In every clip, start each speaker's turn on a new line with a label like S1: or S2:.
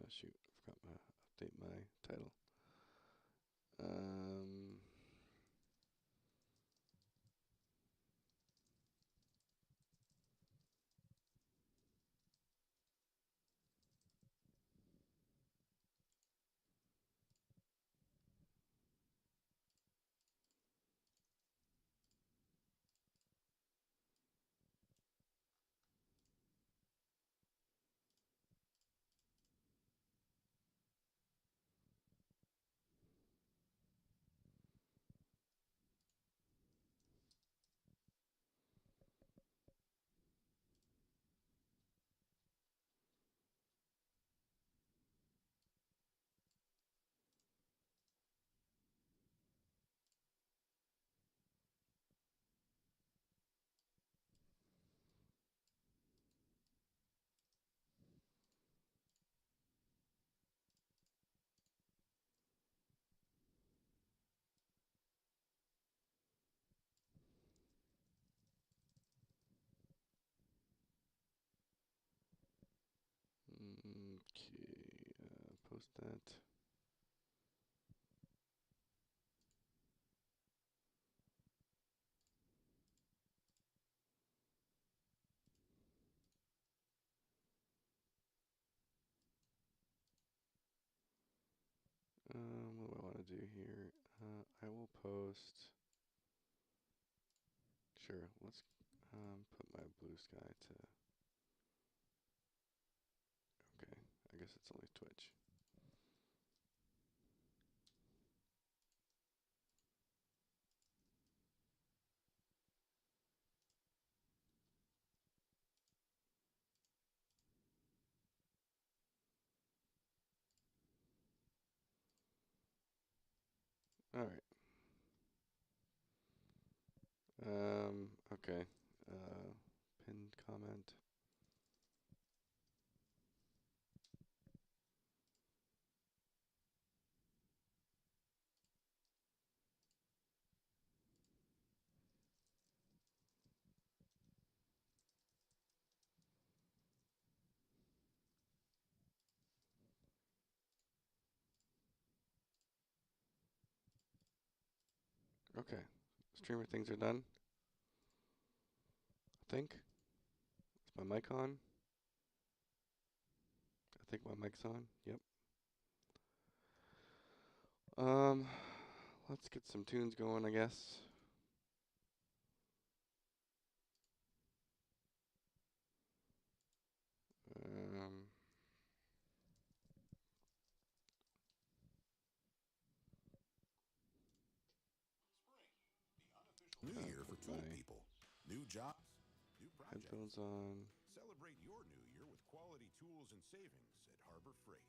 S1: shoot, I forgot to update my title. Okay, post that. What do I want to do here? I will post. Sure, let's put my blue sky to. Okay, I guess it's only Twitch. All right. Okay. Pinned comment. Okay. Streamer things are done. I think. Is my mic on? I think my mic's on. Yep. Let's get some tunes going, I guess.
S2: New year for tool people. New jobs, new projects.
S1: Headphones on.
S2: Celebrate your new year with quality tools and savings at Harbor Freight.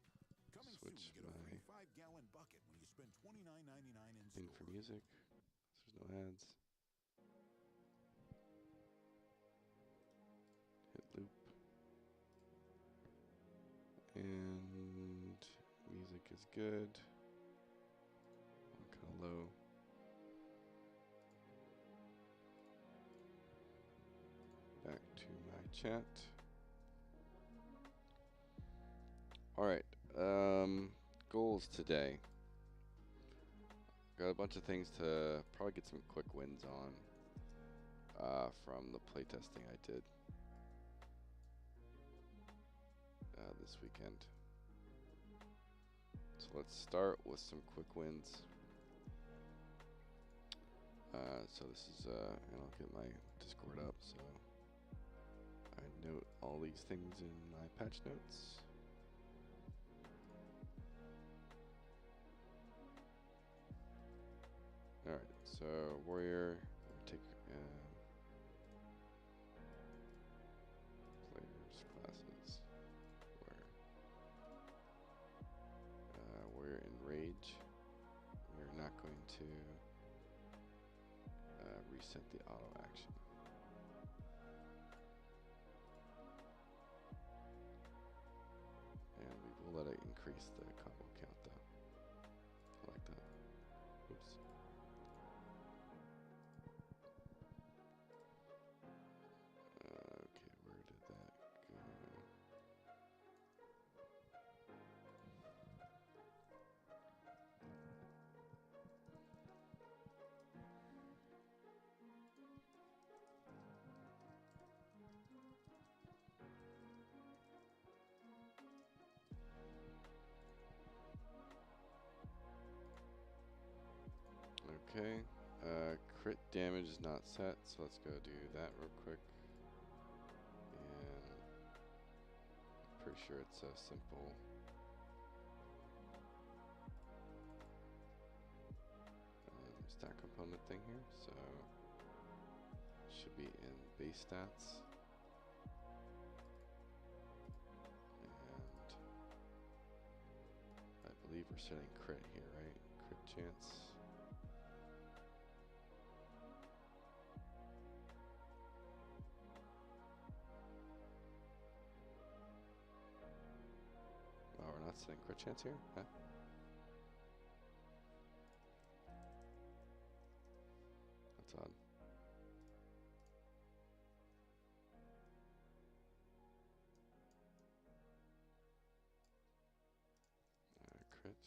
S2: Coming
S1: Switch
S2: soon, get a free
S1: my
S2: 5-gallon bucket when you spend $29.99 in
S1: thing
S2: store.
S1: for music. There's no ads. Hit loop. And music is good. I'm kind of low. Back to my chat. Alright, goals today. Got a bunch of things to probably get some quick wins on from the playtesting I did this weekend. So let's start with some quick wins. So this is, and I'll get my Discord up so I note all these things in my patch notes. Alright, so Warrior, we take players, classes, Warrior Enrage. We're not going to reset the auto action. And we will let it increase the combo count though. I like that. Oops. Okay, where did that go? Okay. Crit damage is not set, so let's go do that real quick. And I'm pretty sure it's a simple. Stat component thing here, so it should be in base stats. And I believe we're setting crit here, right? Crit chance. Oh, we're not setting crit chance here? Huh? That's odd. Crit.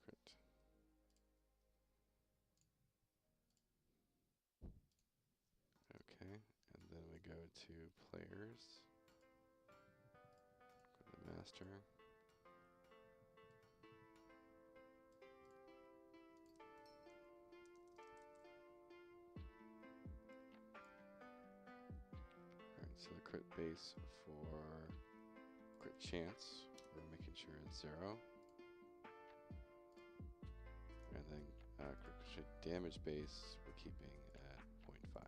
S1: Crit. Okay, and then we go to players. Go to master. Alright, so the crit base for crit chance, we're making sure it's 0. And then crit damage base, we're keeping at 0.5.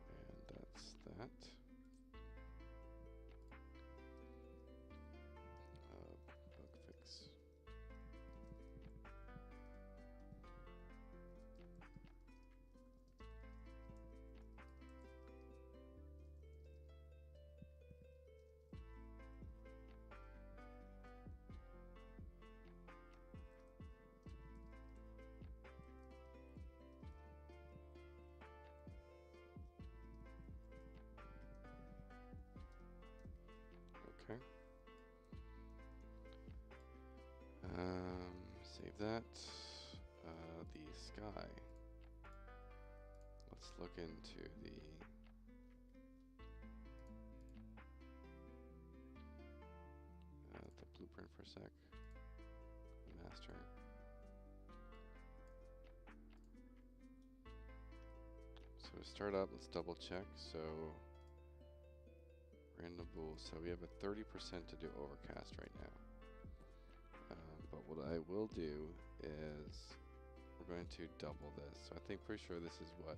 S1: And that's that. Bug fix. Okay. Save that. The sky. Let's look into the blueprint for a sec. Master. So to start up, let's double check. So random bool. So we have a 30% to do overcast right now. But what I will do is we're going to double this. So I think pretty sure this is what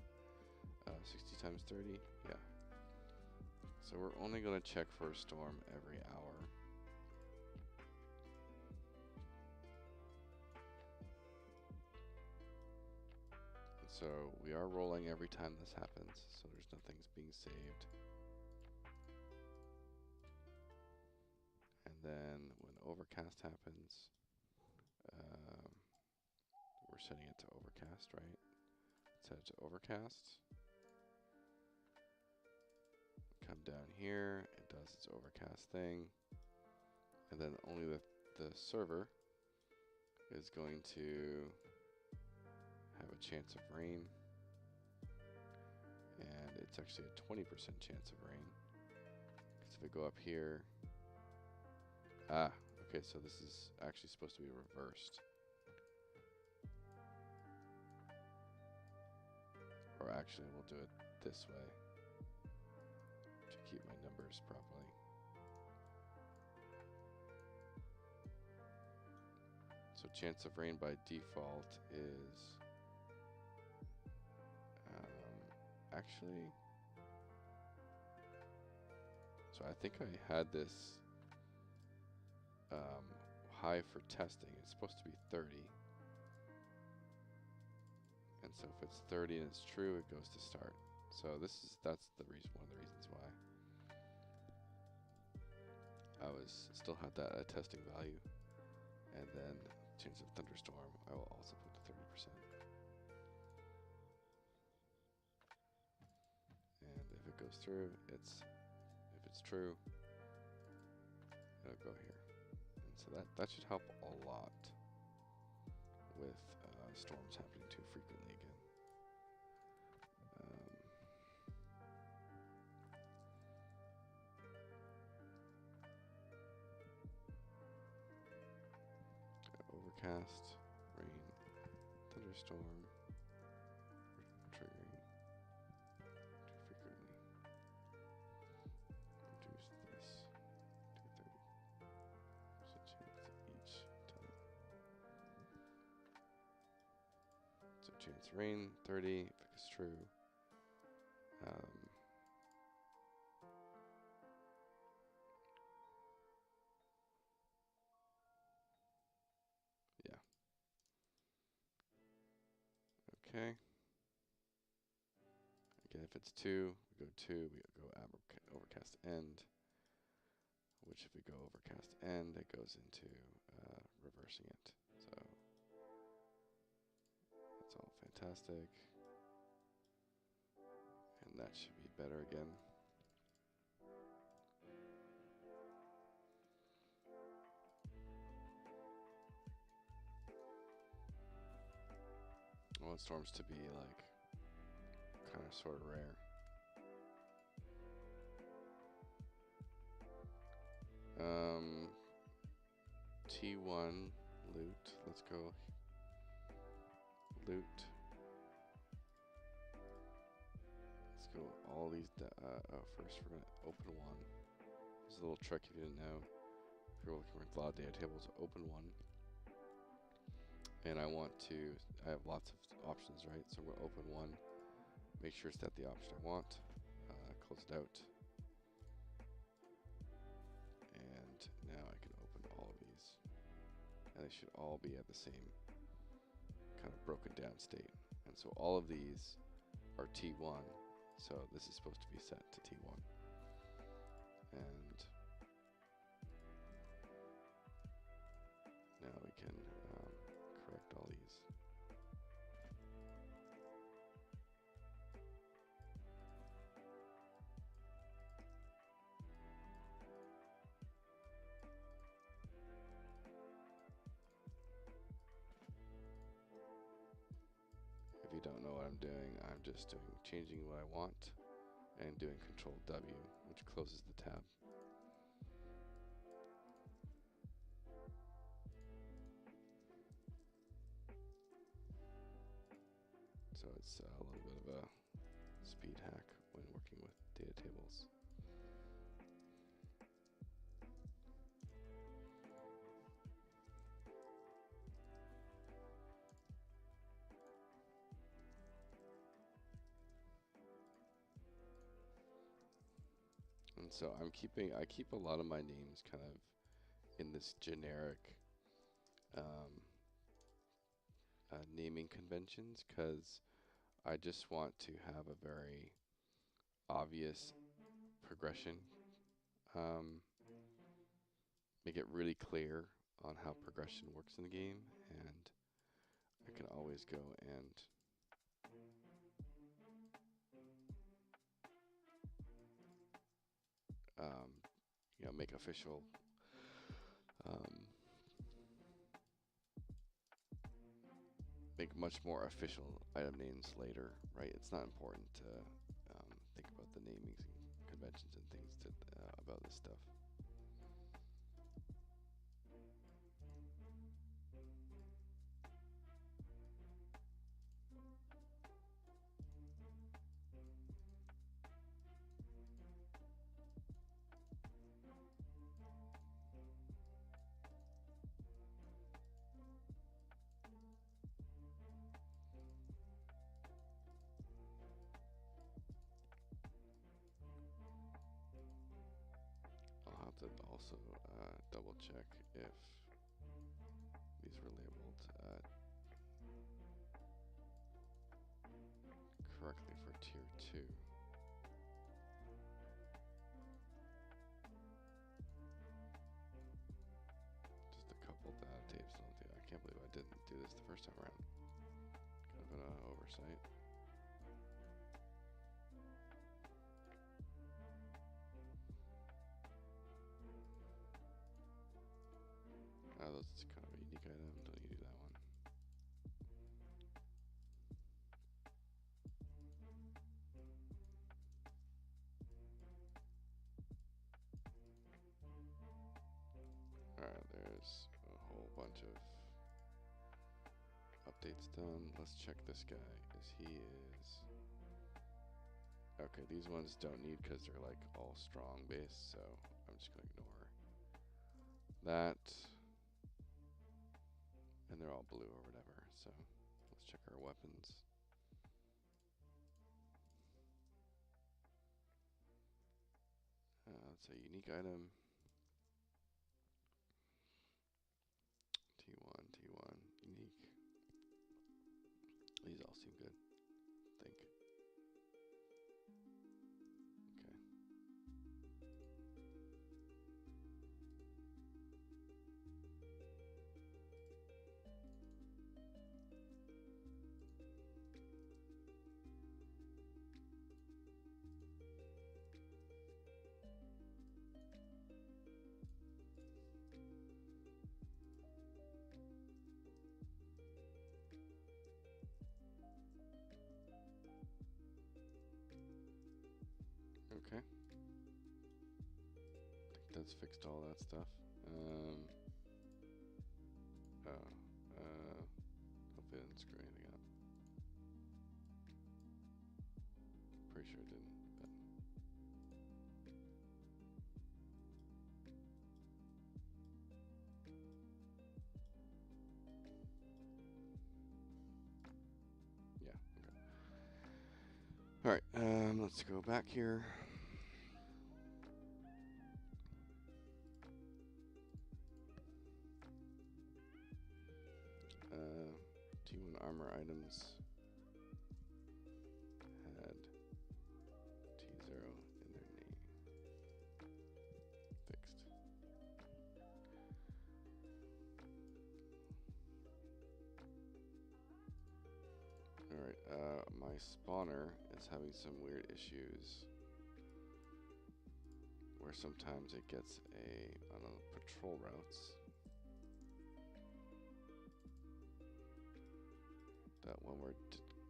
S1: 60 times 30. Yeah. So we're only going to check for a storm every hour. So we are rolling every time this happens, so there's nothing's being saved. And then when overcast happens, we're setting it to overcast, right? Set it to overcast. Come down here, it does its overcast thing. And then only the server is going to have a chance of rain. And it's actually a 20% chance of rain. Because if we go up here, okay, so this is actually supposed to be reversed. Or actually, we'll do it this way to keep my numbers properly. So chance of rain by default is actually, so I think I had this high for testing. It's supposed to be 30. And so if it's 30 and it's true, it goes to start. So that's the reason, one of the reasons why I still had that at testing value. And then chance of thunderstorm, I will also put the 30%. And if it goes through, if it's true, it'll go here. And so that should help a lot with storms happening too frequently again. overcast, rain, thunderstorm, triggering too frequently. Reduce this to 30. There's a chance each time. So chance rain 30 if it's true. Yeah. Okay. Again, if it's 2, we go 2. We go overcast end. Which if we go overcast end, it goes into reversing it. So that's all fantastic. And that should be better again. I want storms to be like kind of sort of rare. T1 loot. Let's go loot. Let's go all these. First, we're gonna open one. There's a little trick if you didn't know. If you're looking for a lot of data tables, open one. And I have lots of options, right? So I'm gonna open one. Make sure it's at the option I want. Close it out. And now I can open all of these. And they should all be at the same kind of broken down state. And so all of these are T1. So this is supposed to be set to T1. And now we can correct all these. If you don't know what I'm doing, I'm just changing what I want and doing Control W, which closes the tab. So it's a little bit of a speed hack when working with data tables. And so I keep a lot of my names kind of in this generic naming conventions, because I just want to have a very obvious progression. Make it really clear on how progression works in the game, and I can always go and make official make much more official item names later, right? It's not important to think about the namings and conventions and things about this stuff. I'll have to also double check if these were labeled correctly for tier 2. Just a couple data tapes. I can't believe I didn't do this the first time around. Kind of an oversight. That's kind of a unique item. Don't need to do that one. Alright, there's a whole bunch of update's done. Let's check this guy. He is... Okay, these ones don't need because they're like all strong base, so I'm just going to ignore that. And they're all blue or whatever, so let's check our weapons. That's a unique item. T1, T1, unique. These all seem good, I think. Okay. Okay. I think that's fixed all that stuff. Hopefully it didn't screw anything up. Pretty sure it didn't, but. Yeah, okay. Alright, let's go back here. T1 armor items had T0 in their name. Fixed. Alright, my spawner is having some weird issues where sometimes it gets on patrol routes that when we're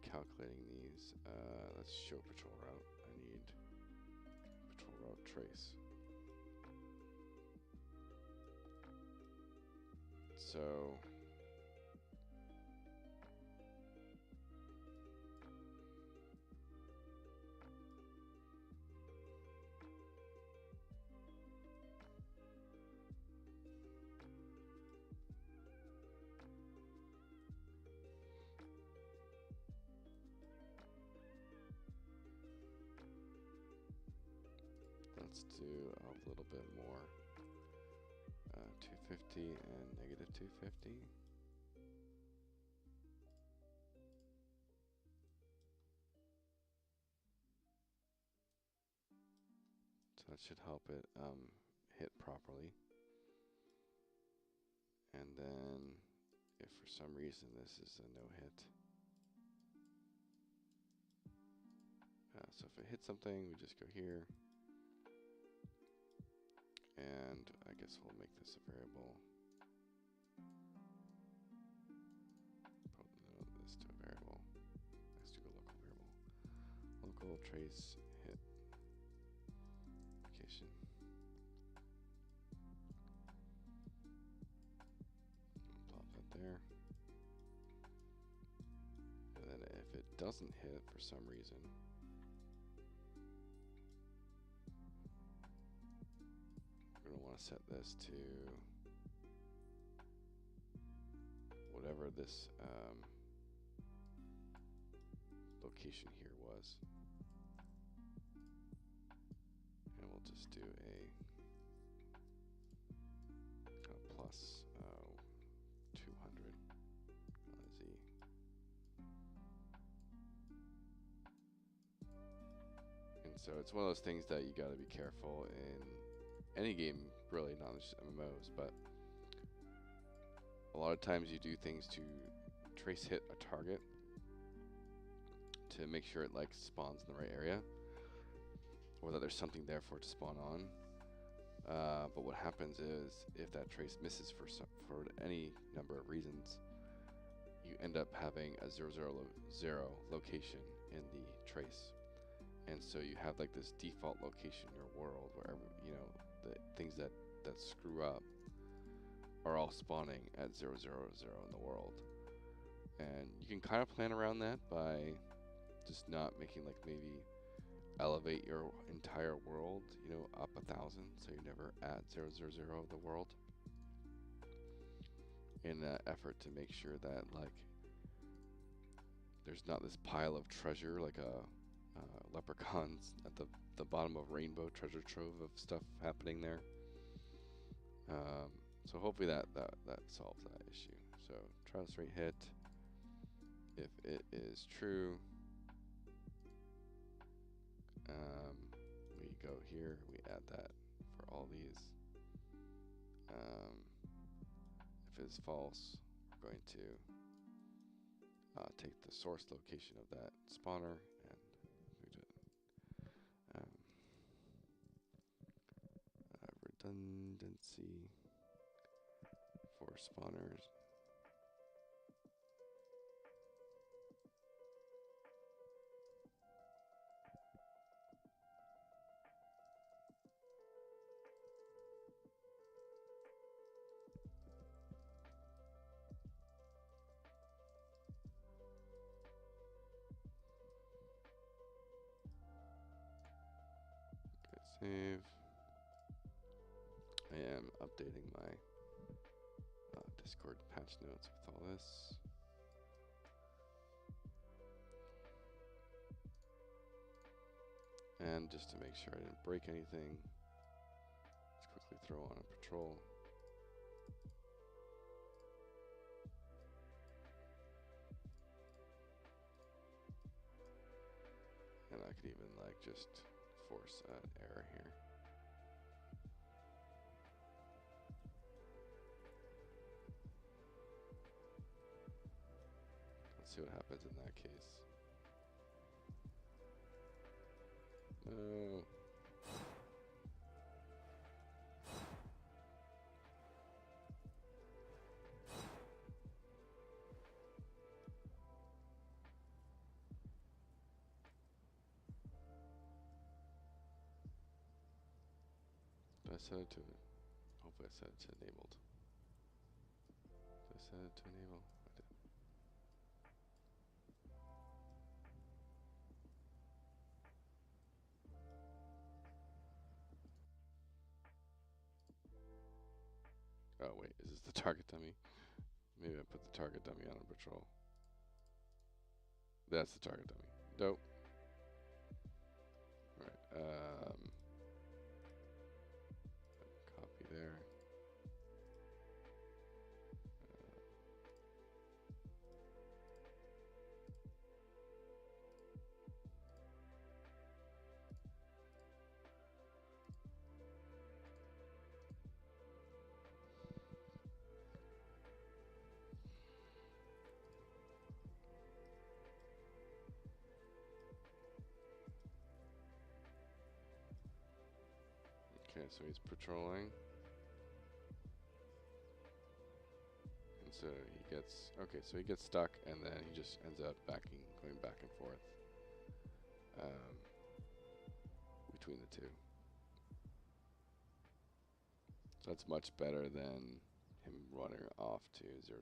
S1: calculating these, let's show patrol route. I need patrol route trace. So let's do a little bit more. 250 and negative 250. So that should help it hit properly. And then if for some reason this is a no hit, so if it hits something, we just go here. And I guess we'll make this a variable. Probably this to a variable. Let's do a local variable. Local trace hit location. Plop that there. And then if it doesn't hit for some reason, we're going to want to set this to whatever this location here was. And we'll just do a plus 200 Z. And so it's one of those things that you got to be careful in any game, really, not just MMOs, but a lot of times you do things to trace hit a target to make sure it like spawns in the right area, or that there's something there for it to spawn on. But what happens is, if that trace misses for any number of reasons, you end up having a 000 location in the trace, and so you have like this default location in your world where the things that screw up are all spawning at 000 in the world. And you can kind of plan around that by just not making like maybe elevate your entire world, you know, up 1,000, so you never add 000 the world. In an effort to make sure that like there's not this pile of treasure like leprechauns at the bottom of rainbow treasure trove of stuff happening there. So hopefully that solves that issue. So trials rate hit. If it is true, we go here, we add that for all these. If it's false, we're going to take the source location of that spawner and move it. Redundancy for spawners. Save. I am updating my Discord patch notes with all this. And just to make sure I didn't break anything, let's quickly throw on a patrol. And I could even like just force an error here. Let's see what happens in that case. No. Did I set it to, hopefully I set it to enabled. Did I set it to enable? I did. Oh wait, is this the target dummy? Maybe I put the target dummy on a patrol. That's the target dummy. Dope. Alright, copy there. Okay, so he's patrolling. And so he gets, okay, so he gets stuck and then he just ends up going back and forth between the two. So that's much better than him running off to 000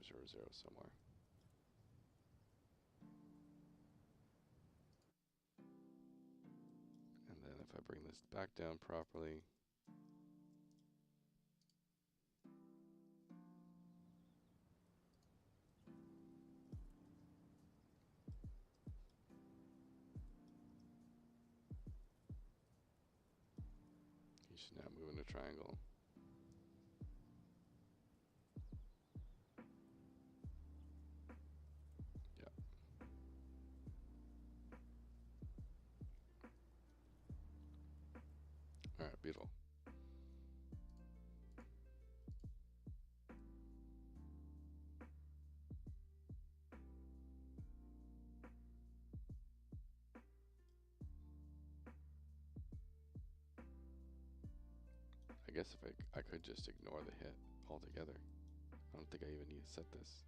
S1: somewhere. And then if I bring this back down properly, he should now move in a triangle. Yep. Alright, beautiful. I guess if I could just ignore the hit altogether. I don't think I even need to set this.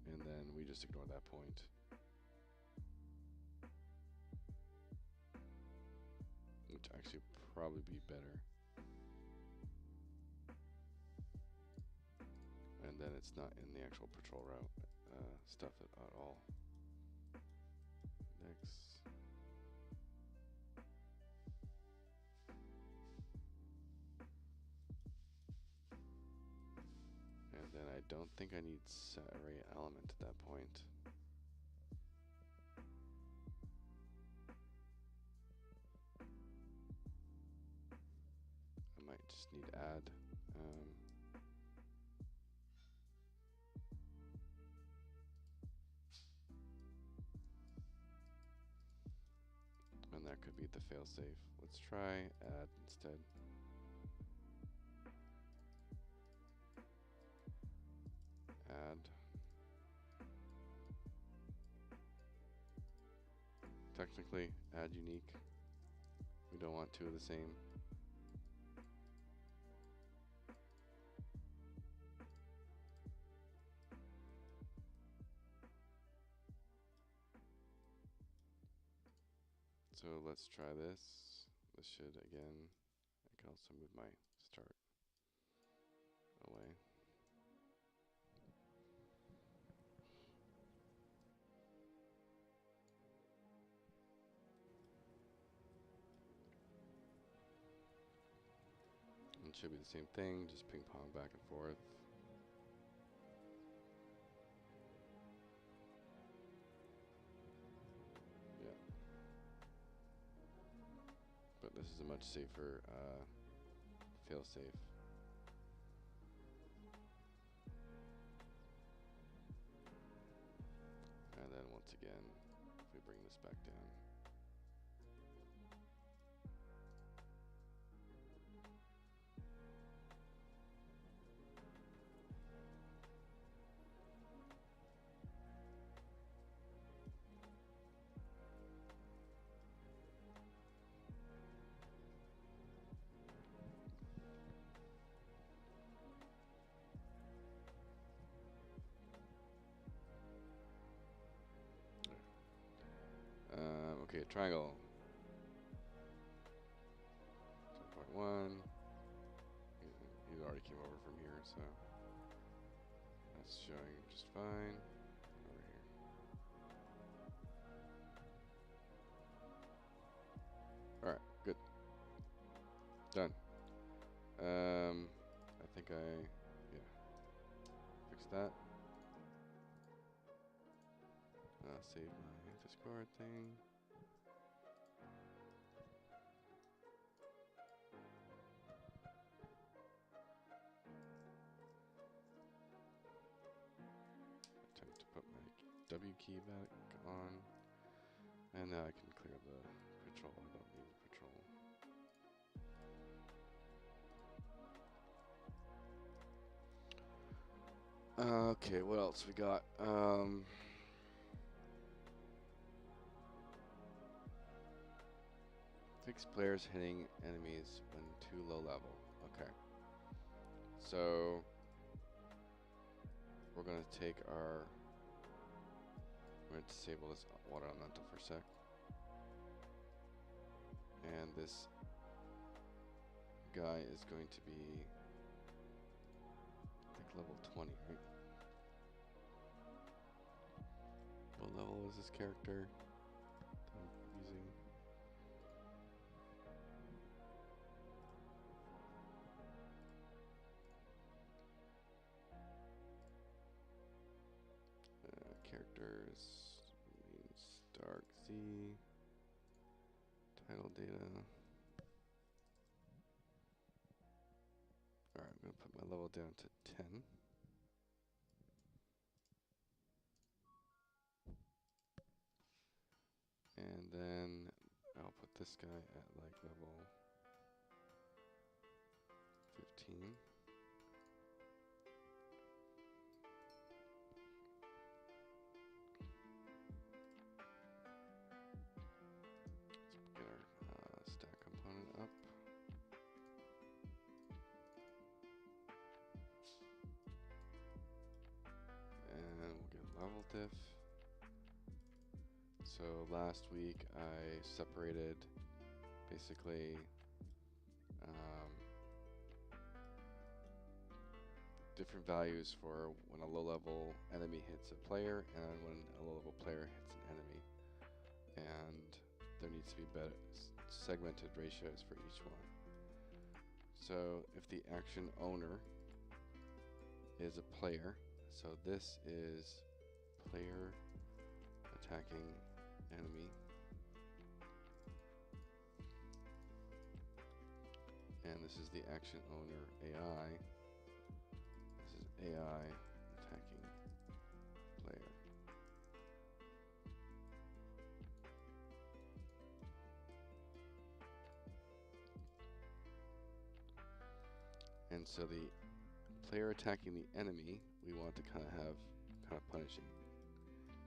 S1: And then we just ignore that point. Which actually probably be better. And then it's not in the actual patrol route. stuff at all. Next. And then I don't think I need set array element at that point. I might just need add. And that could be the failsafe. Let's try add instead. Add. Technically, add unique. We don't want two of the same. So let's try this. This should, again, I can also move my start away. It should be the same thing, just ping pong back and forth. Yeah. But this is a much safer fail-safe. And then once again, if we bring this back down. Okay, triangle. 10.1. He already came over from here, so that's showing just fine. Over here. All right, good. Done. I think yeah, fixed that. Save my Discord thing. Attempt to put my W key back on. And now I can clear the patrol. I don't need patrol. Okay, what else we got? Fix players hitting enemies when too low level. Okay. So we're going to take our... We're going to disable this water elemental for a sec. And this guy is going to be, I think, level 20, right? What level is this character I'm using? Characters, MainStark Z, title data. Alright, I'm going to put my level down to 10. And then I'll put this guy at like level 15. Stack component up. And we'll get level diff. So last week I separated basically different values for when a low-level enemy hits a player and when a low-level player hits an enemy. And there needs to be better segmented ratios for each one. So if the action owner is a player, so this is player attacking enemy, and this is the action owner AI. This is AI attacking player. And so the player attacking the enemy, we want to kind of punishing,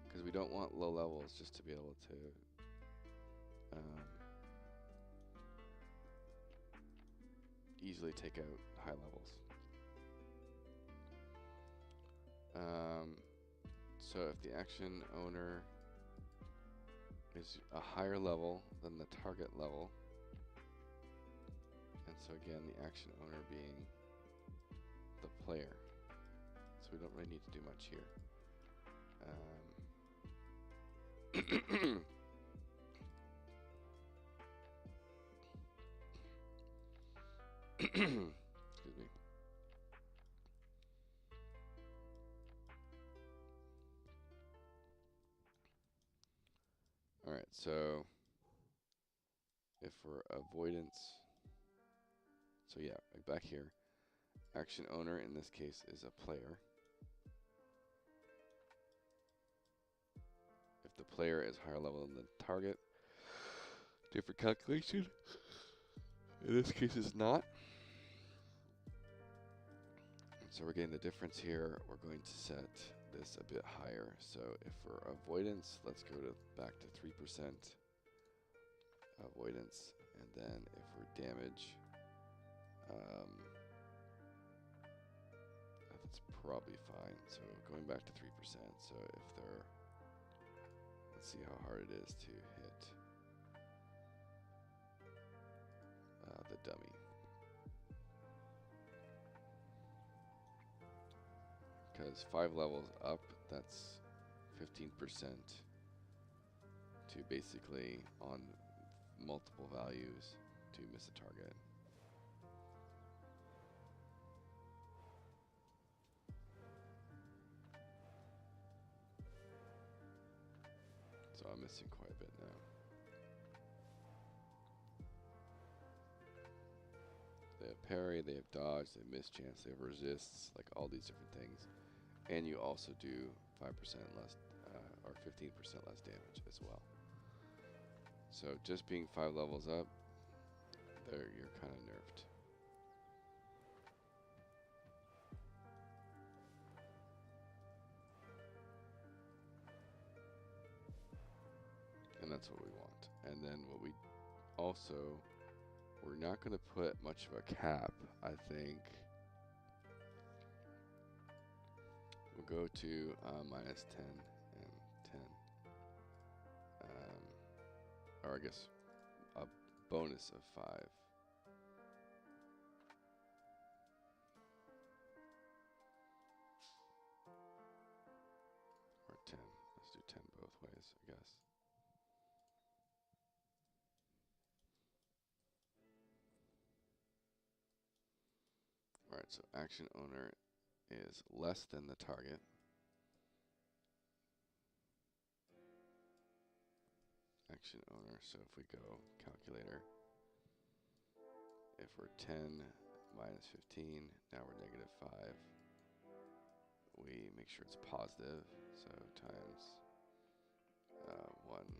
S1: because we don't want low levels just to be able to easily take out high levels. So if the action owner is a higher level than the target level, and so again the action owner being the player, so we don't really need to do much here. Excuse me. Alright, so if for avoidance, so yeah, like back here, action owner in this case is a player. If the player is higher level than the target, different calculation. In this case it's not. So we're getting the difference here. We're going to set this a bit higher. So if for avoidance, let's go back to 3% avoidance, and then if for damage, that's probably fine. So going back to 3%. So if they're, let's see how hard it is to hit the dummy. Because 5 levels up, that's 15% to basically on multiple values to miss a target. So I'm missing quite a bit now. They have parry, they have dodge, they have mischance, they have resists, like all these different things. And you also do 5% less, or 15% less damage as well. So just being 5 levels up, there you're kind of nerfed. And that's what we want. And then what we also, we're not going to put much of a cap, I think. We'll go to -10 and 10. Or I guess a bonus of 5. Or 10. Let's do 10 both ways, I guess. Alright, so action owner is less than the target. Action owner, so if we go calculator, if we're 10 minus 15, now we're -5. We make sure it's positive, so times 1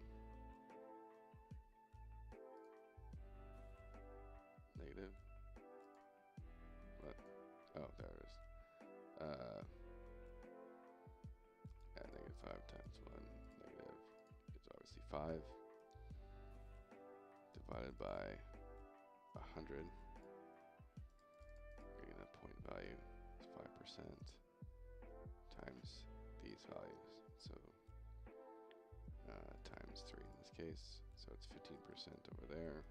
S1: negative. What? Oh, there it is. Yeah, -5 times 1 negative is obviously 5. Divided by 100. Getting a point value is 5% times these values. So times 3 in this case. So it's 15% over there,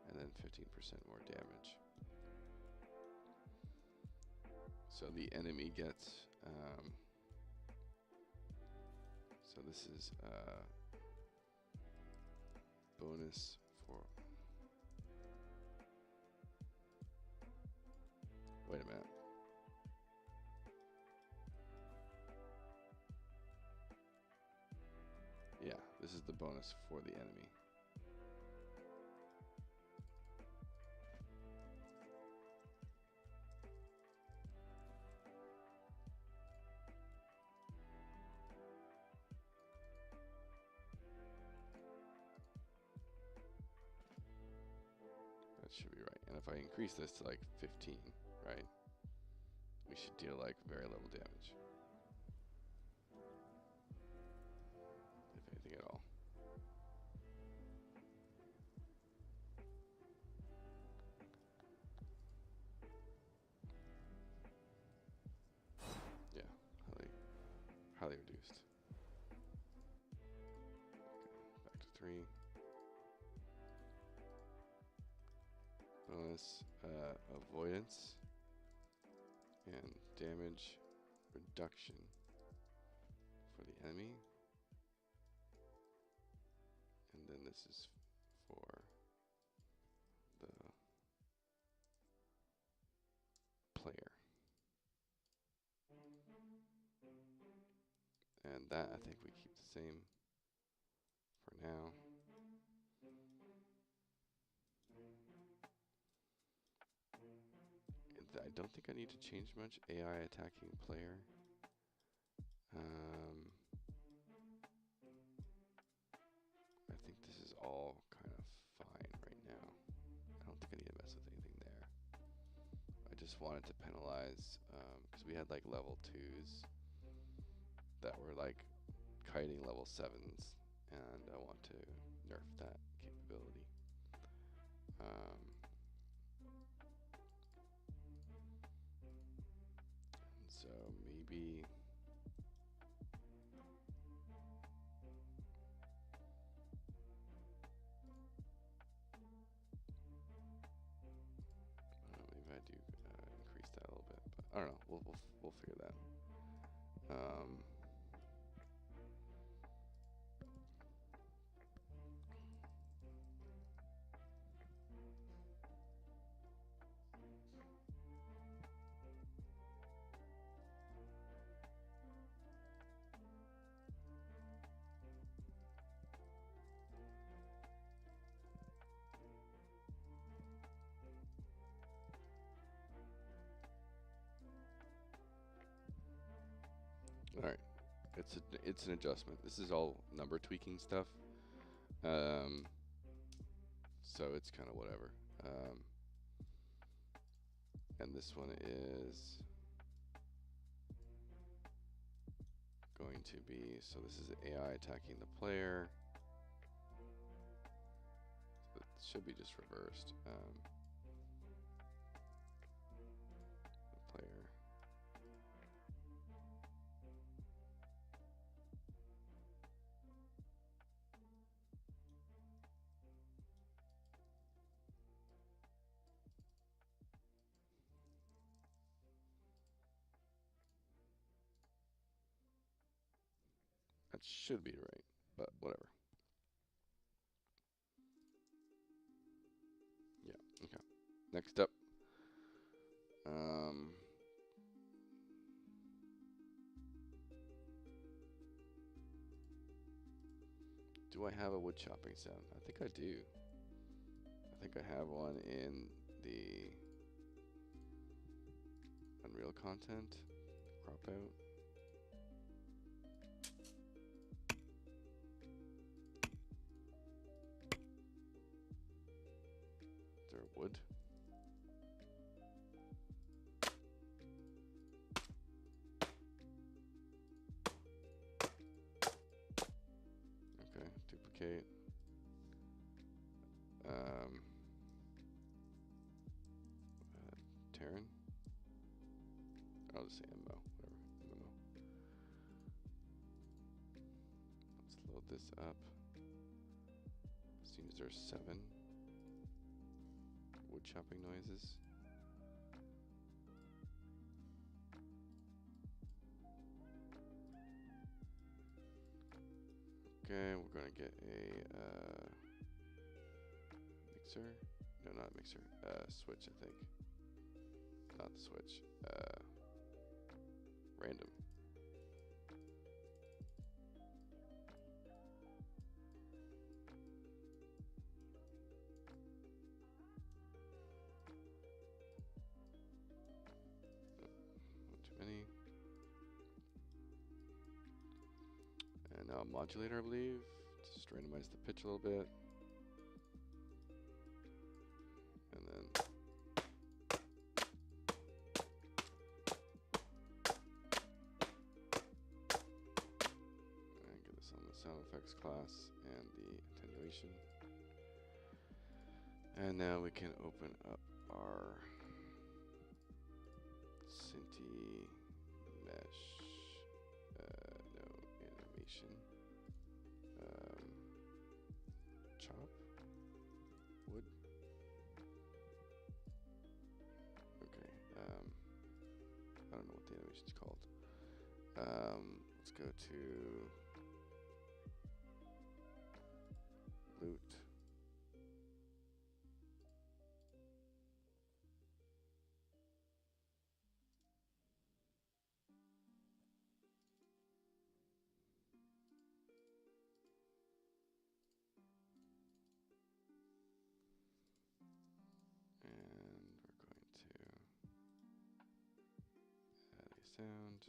S1: and then 15% more damage. So the enemy gets, so this is bonus for, wait a minute. Yeah, this is the bonus for the enemy. That should be right. And if I increase this to like 15, right, we should deal like very little damage. If anything at all. Yeah, highly reduced. Okay, back to 3. Bonus avoidance and damage reduction for the enemy. And then this is for the player. And that I think we keep the same for now. I don't think I need to change much. AI attacking player. I think this is all kind of fine right now. I don't think I need to mess with anything there. I just wanted to penalize, because we had like level 2s that were like kiting level 7s, and I want to nerf that capability. And so maybe maybe I do increase that a little bit, but I don't know. We'll figure that. All right, it's an adjustment. This is all number tweaking stuff, so it's kind of whatever. And this one is going to be, so this is AI attacking the player. So it should be just reversed. The player. That should be right, but whatever. Yeah, okay. Next up. Do I have a wood chopping sound? I think I do. I think I have one in the Unreal content. Crop out. Is there wood? Okay, duplicate. Tearyn. I'll just say MMO, whatever. MMO. Let's load this up. Seems there's 7 wood chopping noises. going to get a mixer. No, not a mixer. Switch, I think. Not the switch. Random. And now a modulator, I believe. Just randomize the pitch a little bit. And then get this on the sound effects class and the attenuation. And now we can open up our Cinti mesh. No, animation. Chop? Wood? Okay. I don't know what the animation's called. Let's go to loot. Sound.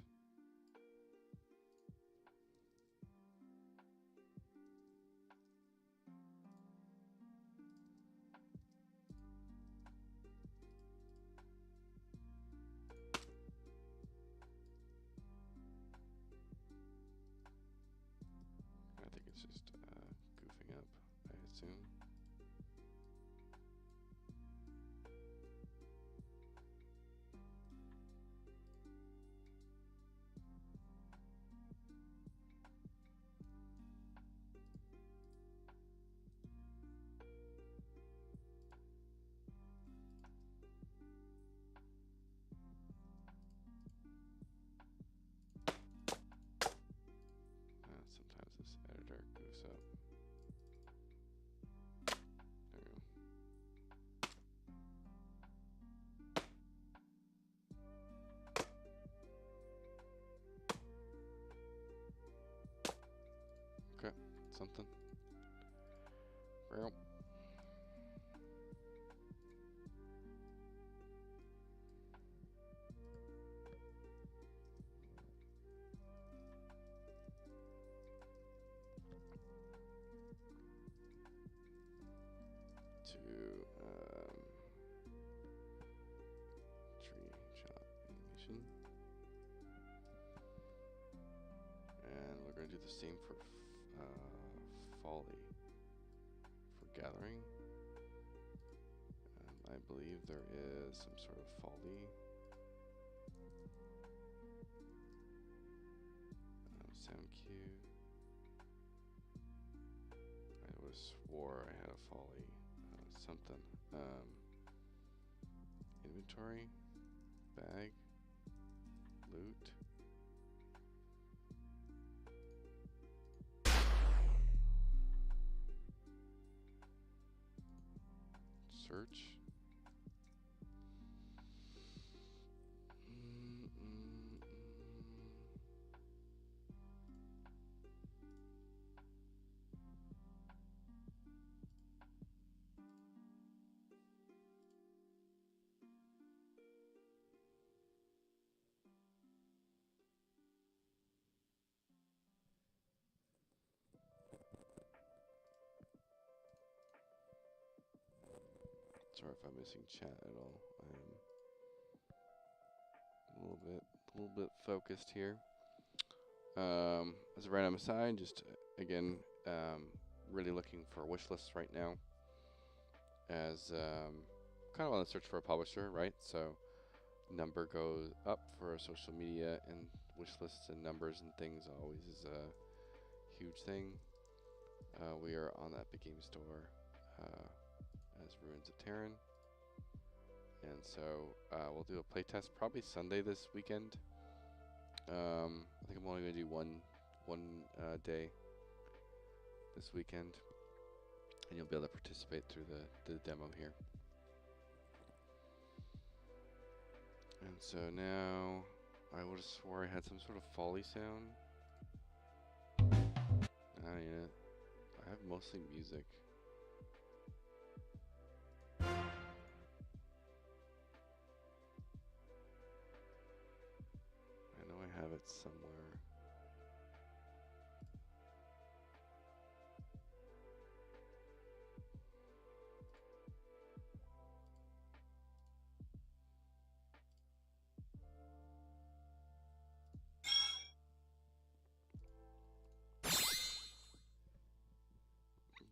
S1: I think it's just goofing up, I assume. Sometimes this editor goofs up. There we go. Okay, something. Well. To tree chop animation, and we're going to do the same for folly for gathering. I believe there is some sort of folly. Sound cue. I would have swore I had a folly. Something. Inventory, bag, loot. Search. Sorry if I'm missing chat at all. I'm a little bit focused here. As a random aside, just again, really looking for wish lists right now. As kind of on the search for a publisher, right? So number goes up for social media, and wish lists and numbers and things always is a huge thing. We are on the Epic Game Store as Ruins of Tearyn, and so we'll do a playtest probably Sunday this weekend. I think I'm only going to do one day. this weekend, and you'll be able to participate through the demo here. And so now, I would have swore I had some sort of folly sound. I need it. I have mostly music. I know I have it somewhere.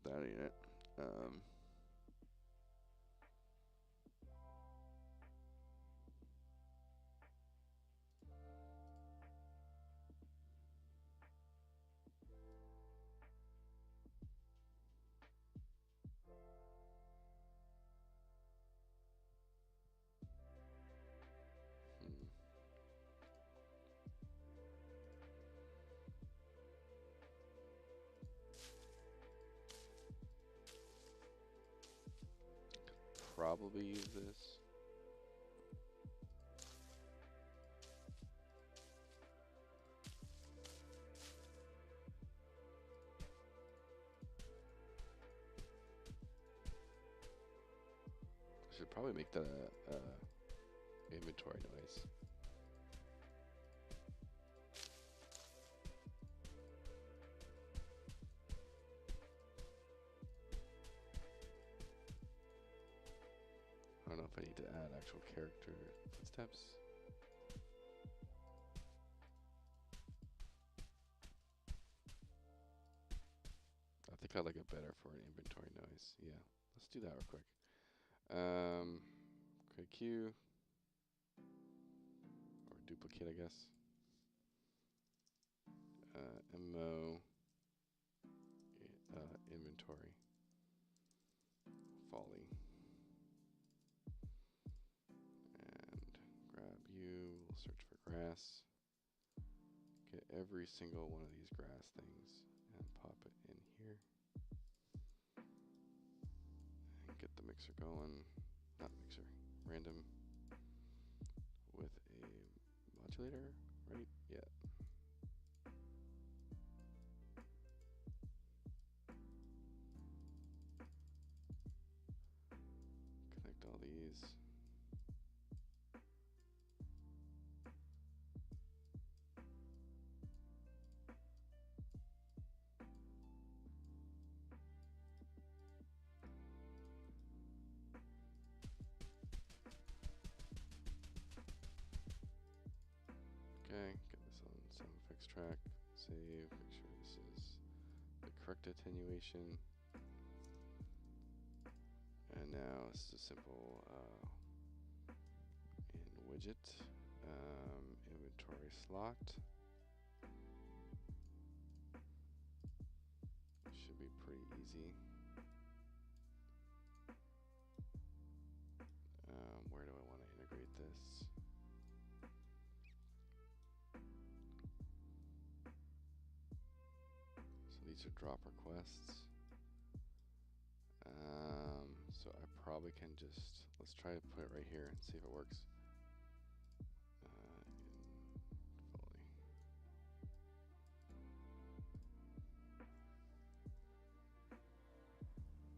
S1: That ain't it. Probably use this. I should probably make that a inventory noise. I don't know if I need to add actual character footsteps. I think I like it better for an inventory noise. Yeah, let's do that real quick. Create queue. Or duplicate, I guess. MMO. Inventory. Folly. And grab you. We'll search for grass. Get every single one of these grass things and pop it in here. And get the mixer going. Not mixer. Random. With a modulator, right? Yeah. Connect all these. Okay, get this on sound effects track. Save, make sure this is the correct attenuation. And now this is a simple in widget, inventory slot. Should be pretty easy. Where do I want to integrate this? So these are drop requests. So I probably can just, let's try to put it right here and see if it works.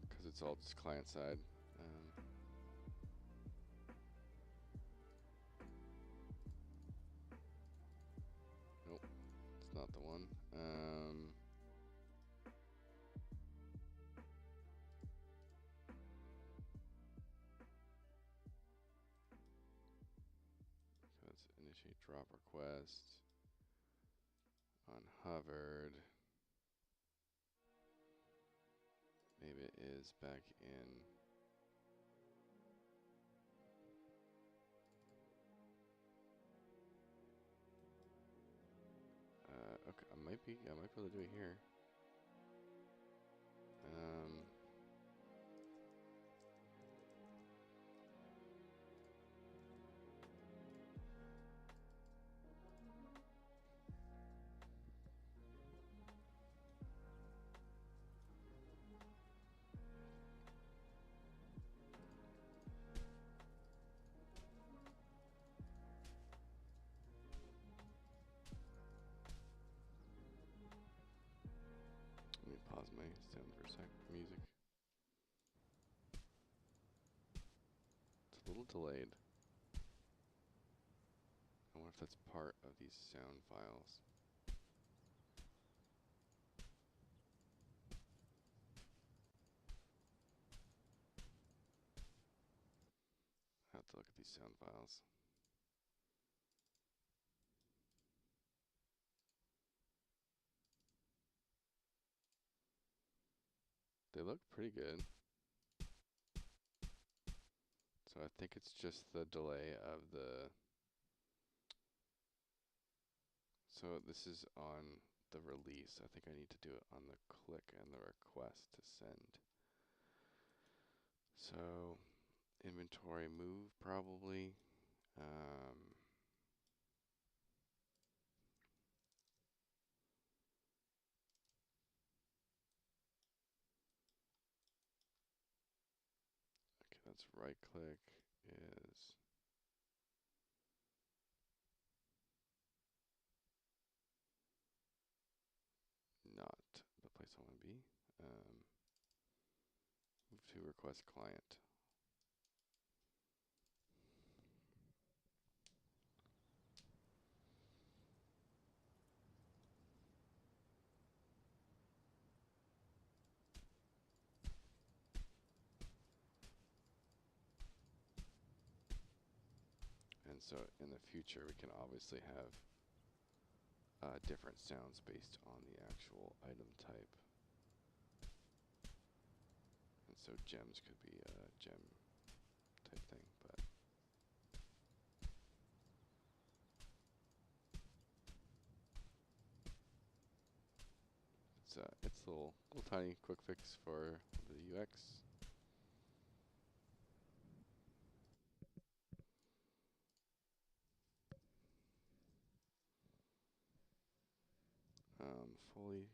S1: Because it's all just client side. Nope, it's not the one. Let's initiate drop request on hovered. Maybe it is back in. Okay, I might be able to do it here. sound for a sec. Music. It's a little delayed. I wonder if that's part of these sound files. I have to look at these sound files. They look pretty good. So I think it's just the delay of the... So this is on the release. I think I need to do it on the click and the request to send. So inventory move probably. Okay, that's right click is not the place I want to be. Move to request client. And so in the future, we can obviously have different sounds based on the actual item type. And so gems could be a gem type thing, but it's a little tiny quick fix for the UX. Fully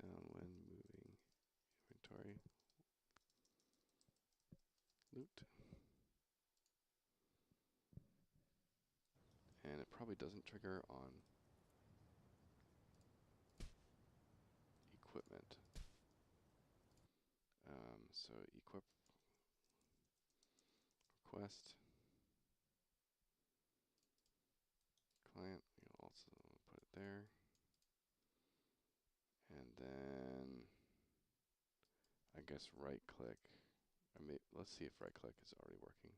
S1: down when moving inventory. Loot. And it probably doesn't trigger on equipment. So equip request client, you'll also put it there. And then I guess right click. Let's see if right click is already working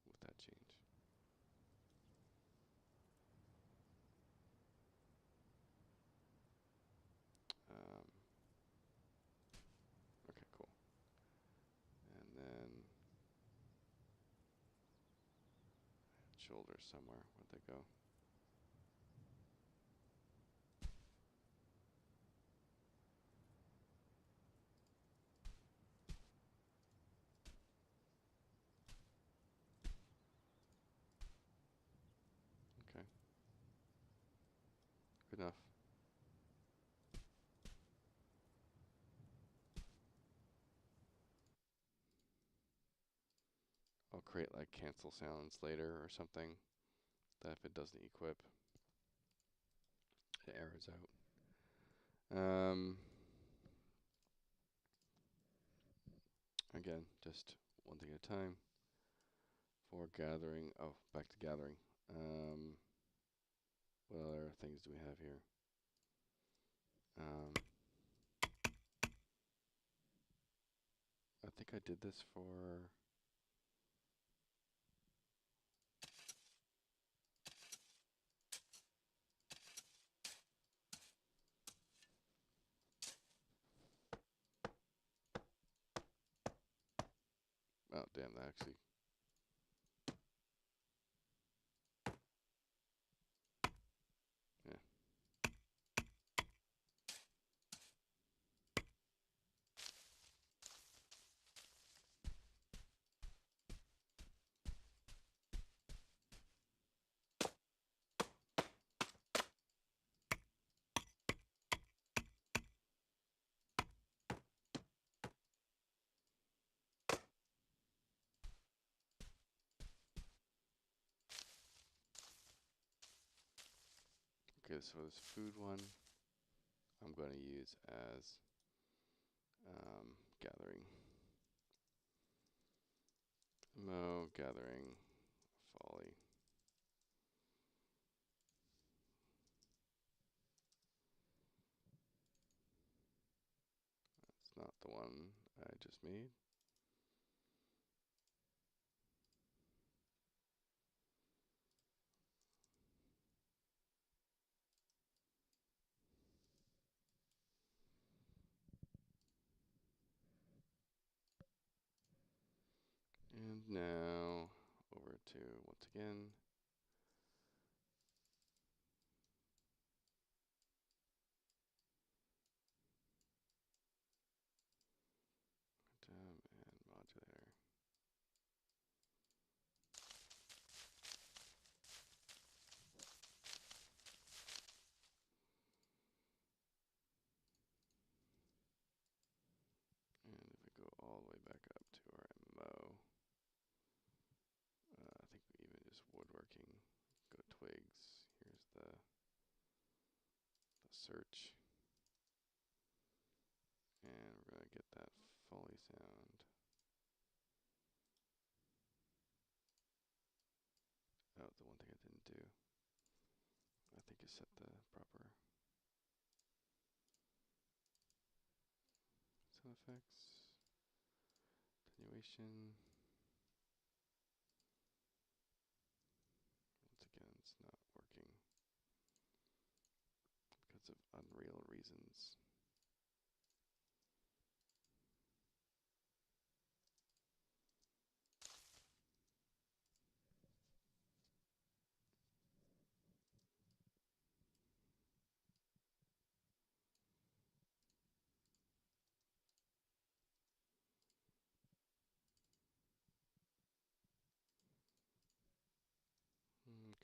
S1: with that change. Okay, cool. And then shoulders somewhere. Where'd they go? Okay. Good enough. I'll create like cancel sounds later or something that if it doesn't equip, it errors out. Again, just one thing at a time. For gathering, oh, back to gathering. What other things do we have here? I think I did this for... Oh, damn, that actually... Yeah. Okay, so this food one, I'm going to use as gathering. MMO gathering folly. That's not the one I just made. And now over to, once again, and modulator. And if we go all the way back up to our MMO, I think we even just woodworking, go twigs. Here's the search. And we're going to get that folly sound. Oh, the one thing I didn't do, I think is set the proper sound effects, attenuation. Once again, it's not working because of unreal reasons.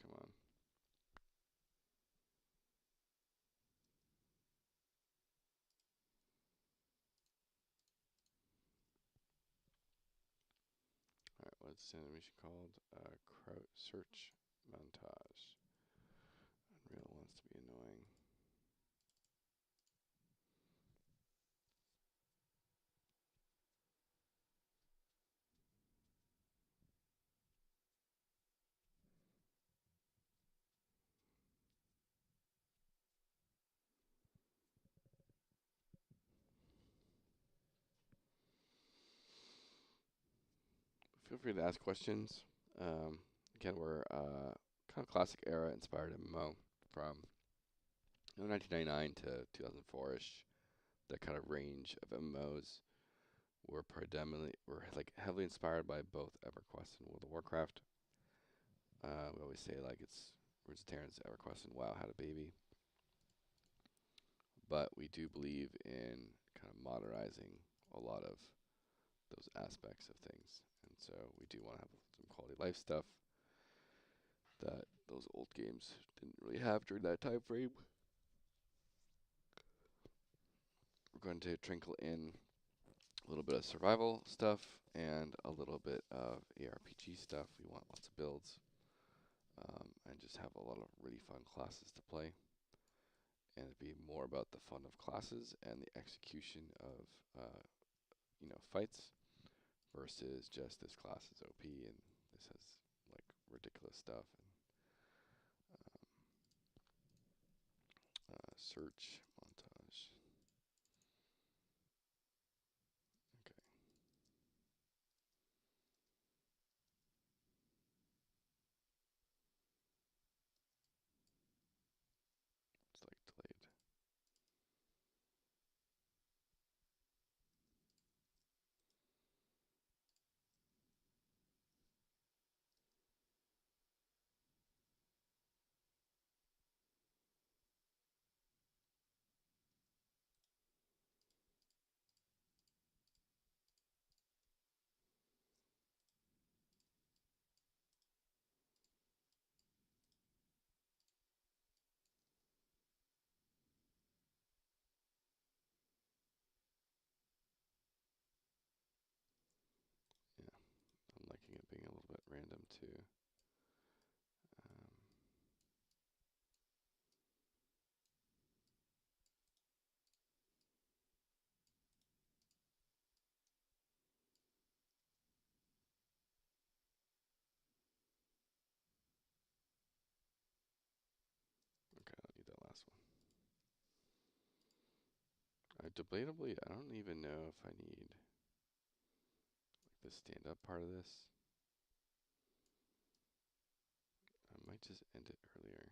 S1: Come on. Alright, what's the animation called? Crowd search montage. Unreal wants to be annoying. Feel free to ask questions. Again, we're kind of classic era inspired MMO from 1999 to 2004ish. That kind of range of MMOs were like heavily inspired by both EverQuest and World of Warcraft. We always say like it's Ruins of Tearyn's EverQuest and WoW had a baby, but we do believe in kind of modernizing a lot of those aspects of things, and so we do want to have some quality life stuff that those old games didn't really have during that time frame. We're going to trinkle in a little bit of survival stuff and a little bit of ARPG stuff. We want lots of builds, and just have a lot of really fun classes to play. And it'd be more about the fun of classes and the execution of fights versus just this class is OP and this has like ridiculous stuff. And search montage. Okay. It's like delayed. Yeah, I'm liking it being a little bit random too. Um, Debatably, I don't even know if I need like the stand-up part of this. I might just end it earlier.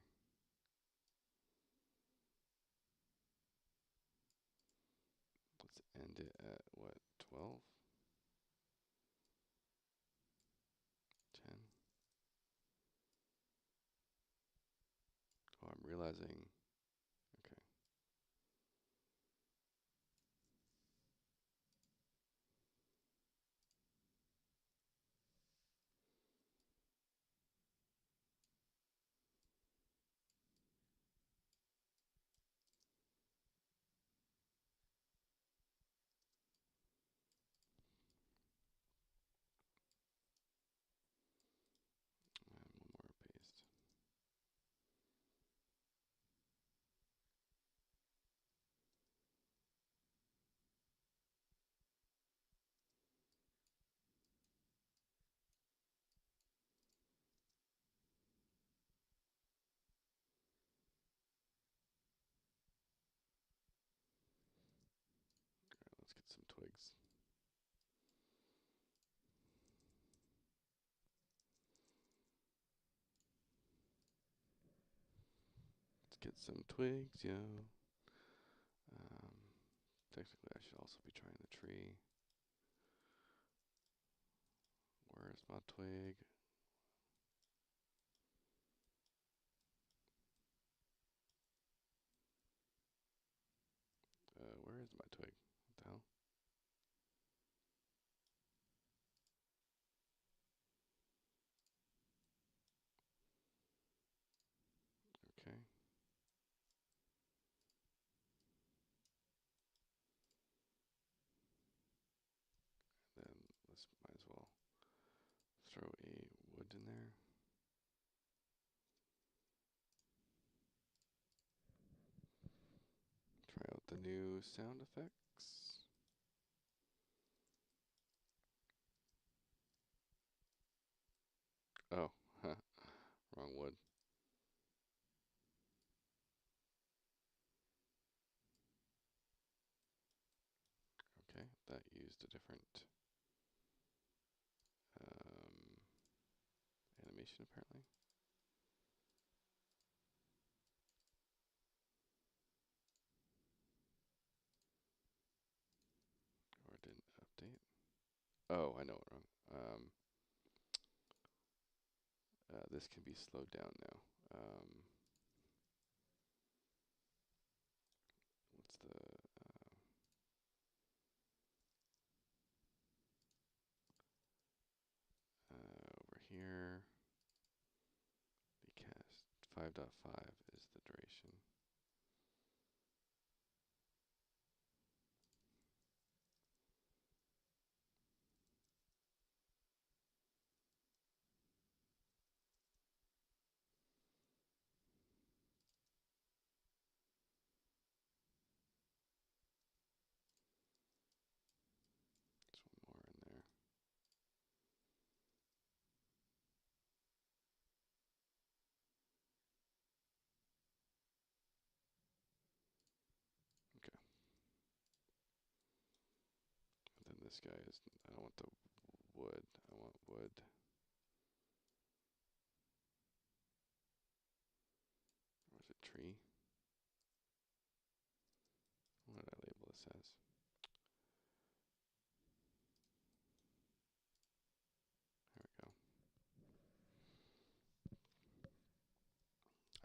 S1: Let's end it at what, 12? 10? Oh, I'm realizing. Okay. And one more paste. Let's get some twigs. Let's get some twigs, yo. Technically, I should also be trying the tree. Where's my twig? Where is my twig? What the hell? Okay. Then let's might as well throw a wood in there. Try out the new sound effects. Oh, wrong wood. Okay, that used a different animation apparently. Or it didn't update. Oh, I know what wrong. This can be slowed down now. What's the over here? The cast 5.5 is the duration. There's one more in there. Okay. And then this guy is, I don't want the wood, I want wood. Or is it tree? What did I label this as? There we go.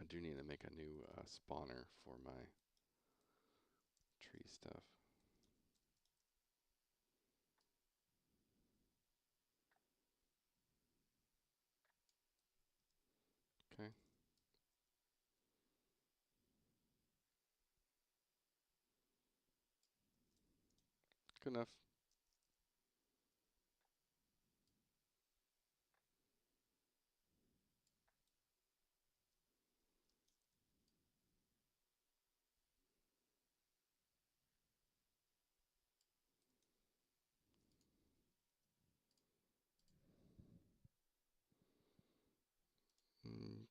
S1: I do need to make a new spawner for my tree stuff. Okay. Good enough.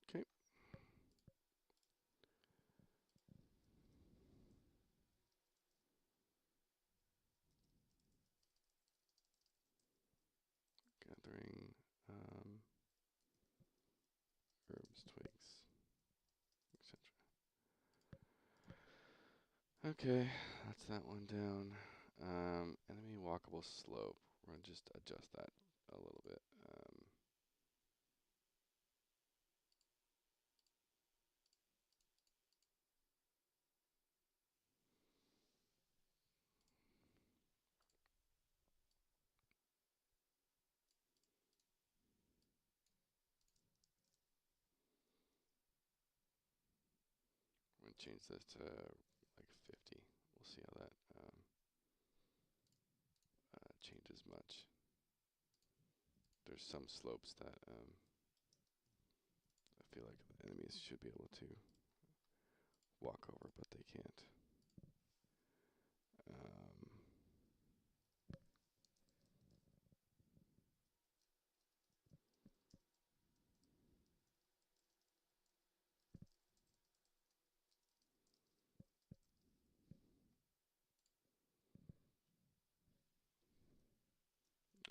S1: Okay. Okay, that's that one down. Enemy walkable slope. We're gonna just adjust that a little bit. I'm gonna change this to like 50. We'll see how that changes much. There's some slopes that I feel like enemies should be able to walk over, but they can't.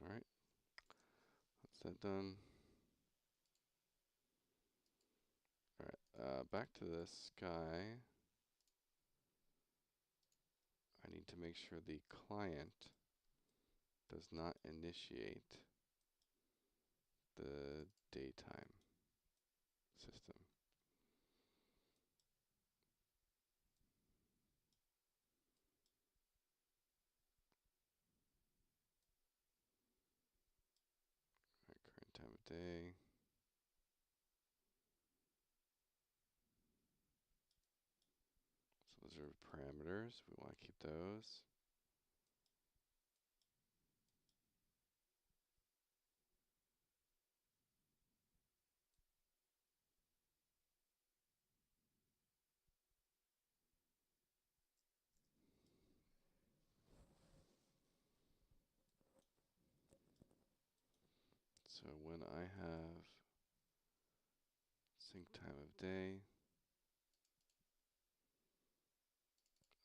S1: All right, that's that done. All right, back to the sky. I need to make sure the client does not initiate the daytime system. All right, current time of day. So those are parameters. We want to keep those. So when I have sync time of day,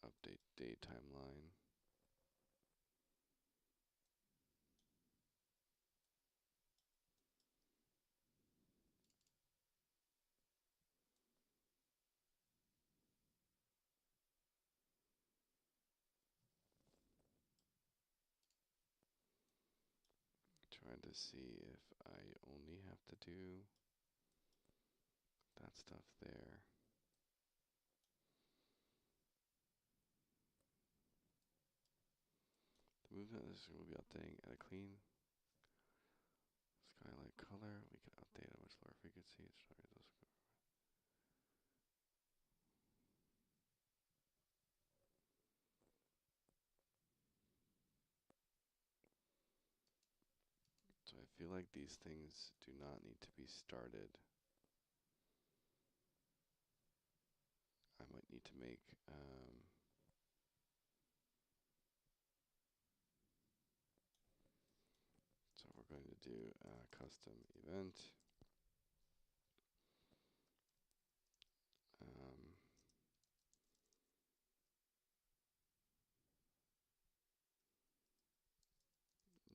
S1: update day timeline. Trying to see if I only have to do that stuff there. The movement is going to be updating at a clean skylight color. We can update at a much lower frequency. So I feel like these things do not need to be started. I might need to make so we're going to do a custom event.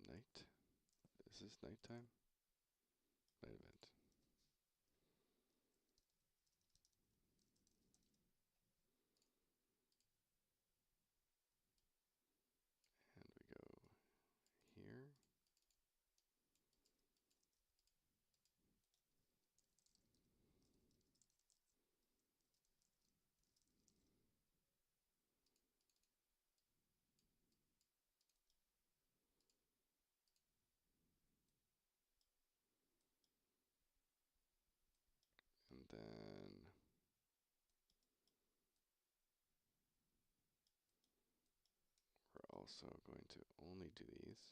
S1: Night. Is this nighttime? Night event. And we go here. And then we're also going to only do these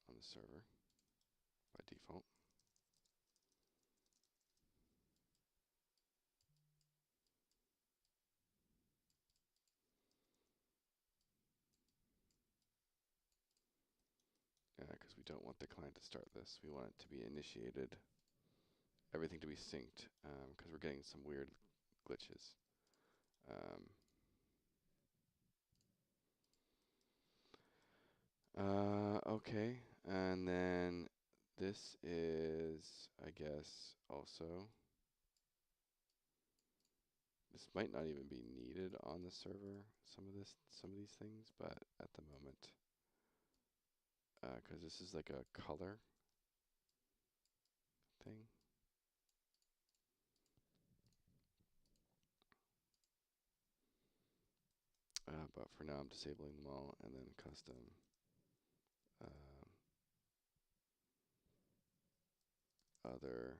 S1: on the server by default. Because we don't want the client to start this. We want it to be initiated, everything to be synced, because we're getting some weird glitches. Okay, and then this is, I guess, also This might not even be needed on the server, some of these things, but at the moment, because this is like a color thing. But for now, I'm disabling them all, and then custom other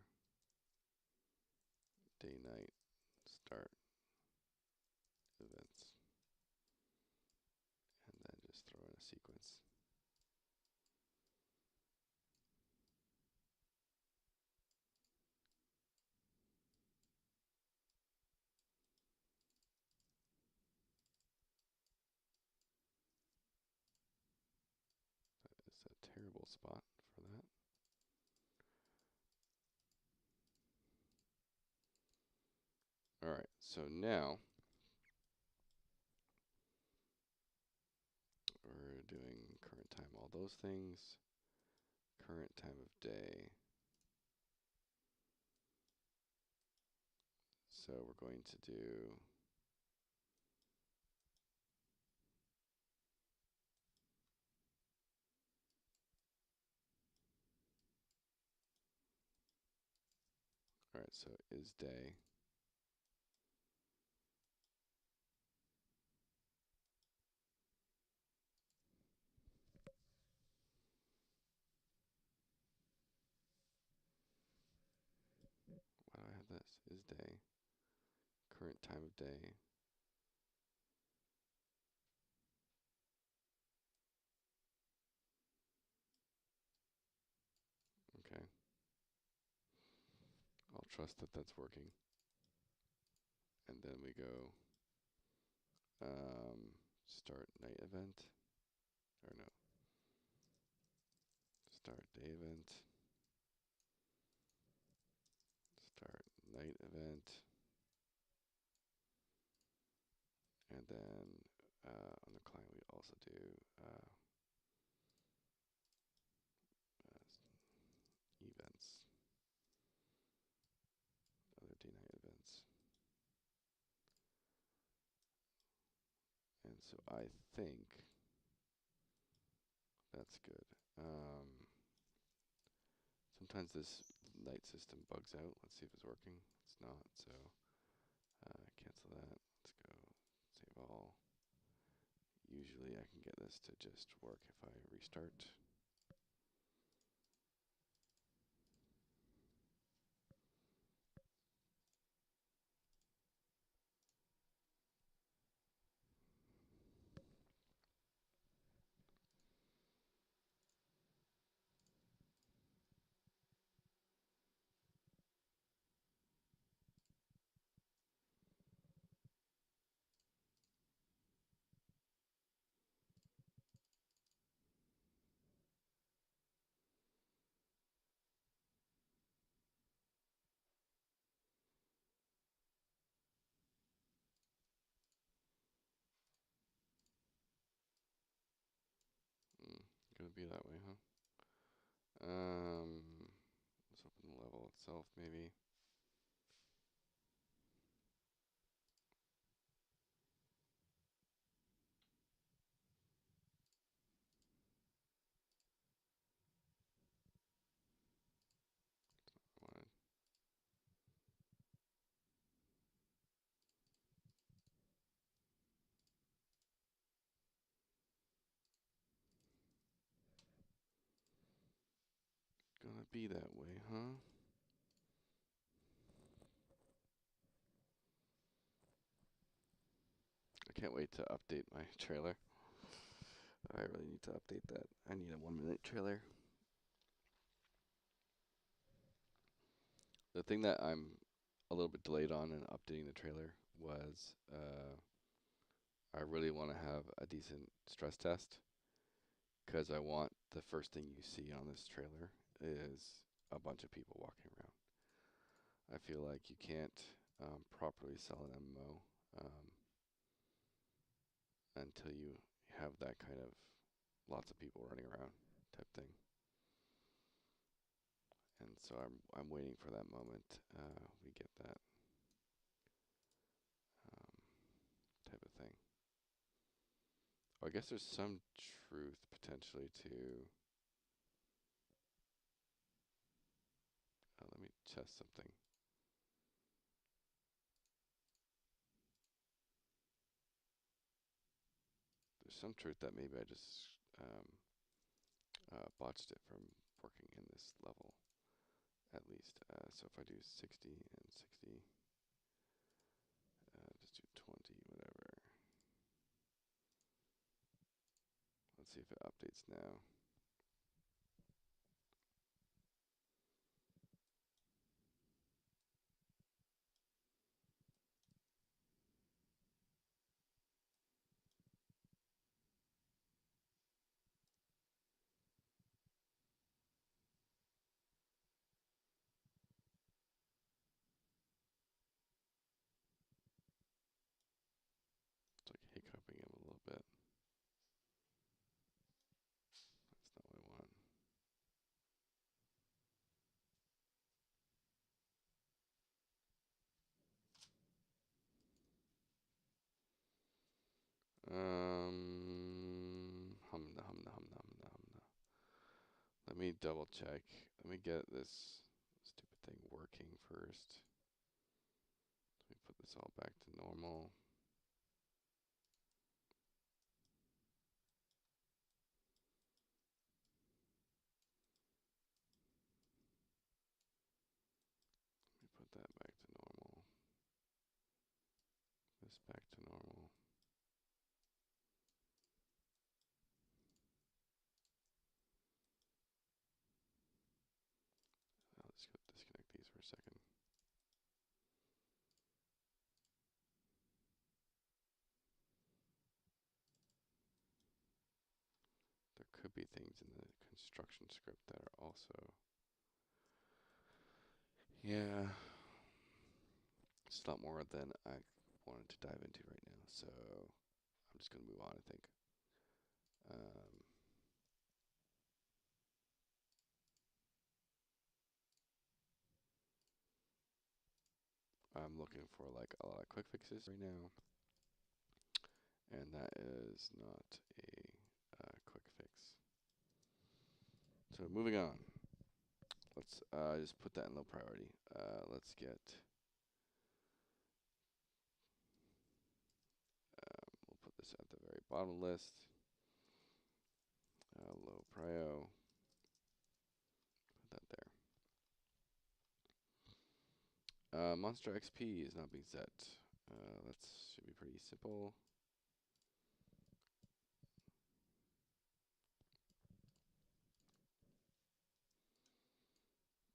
S1: day-night start events, and then just throw in a sequence. That is a terrible spot for that. All right, so now we're doing current time, all those things, current time of day. So we're going to do all right, so is day. Why do I have this? Is day. Current time of day. Okay. I'll trust that that's working. And then we go start night event. Or no. Start day event. Start night event. And then on the client we also do events. Other day-night events. And so I think that's good. Sometimes this night system bugs out. Let's see if it's working. It's not, so cancel that. Let's go save all. Usually I can get this to just work if I restart. Gonna be that way, huh? Let's open the level itself, maybe. Gonna be that way, huh? I can't wait to update my trailer. I really need to update that. I need a 1-minute trailer. The thing that I'm a little bit delayed on in updating the trailer was I really want to have a decent stress test, because I want the first thing you see on this trailer is a bunch of people walking around. I feel like you can't properly sell an MMO until you have that kind of lots of people running around type thing. And so I'm waiting for that moment. We get that. type of thing. Oh, I guess there's some truth potentially to. Let me test something. There's some truth that maybe I just botched it from working in this level, at least. So if I do 60 and 60, just do 20, whatever. Let's see if it updates now. It's like hiccuping him a little bit. That's not what I want. Humna, humna, humna, humna, humna. Let me double check. Let me get this stupid thing working first. Let me put this all back to normal. Let me put that back to normal. This back to normal. I'll just go disconnect these for a second. There could be things in the construction script that are also, yeah, it's a lot more than I wanted to dive into right now. So I'm just going to move on, I think. I'm looking for like a lot of quick fixes right now, and that is not a quick fix. So moving on. Let's just put that in low priority. Let's get. We'll put this at the very bottom list. Low prio. Put that there. Monster XP is not being set. That should be pretty simple.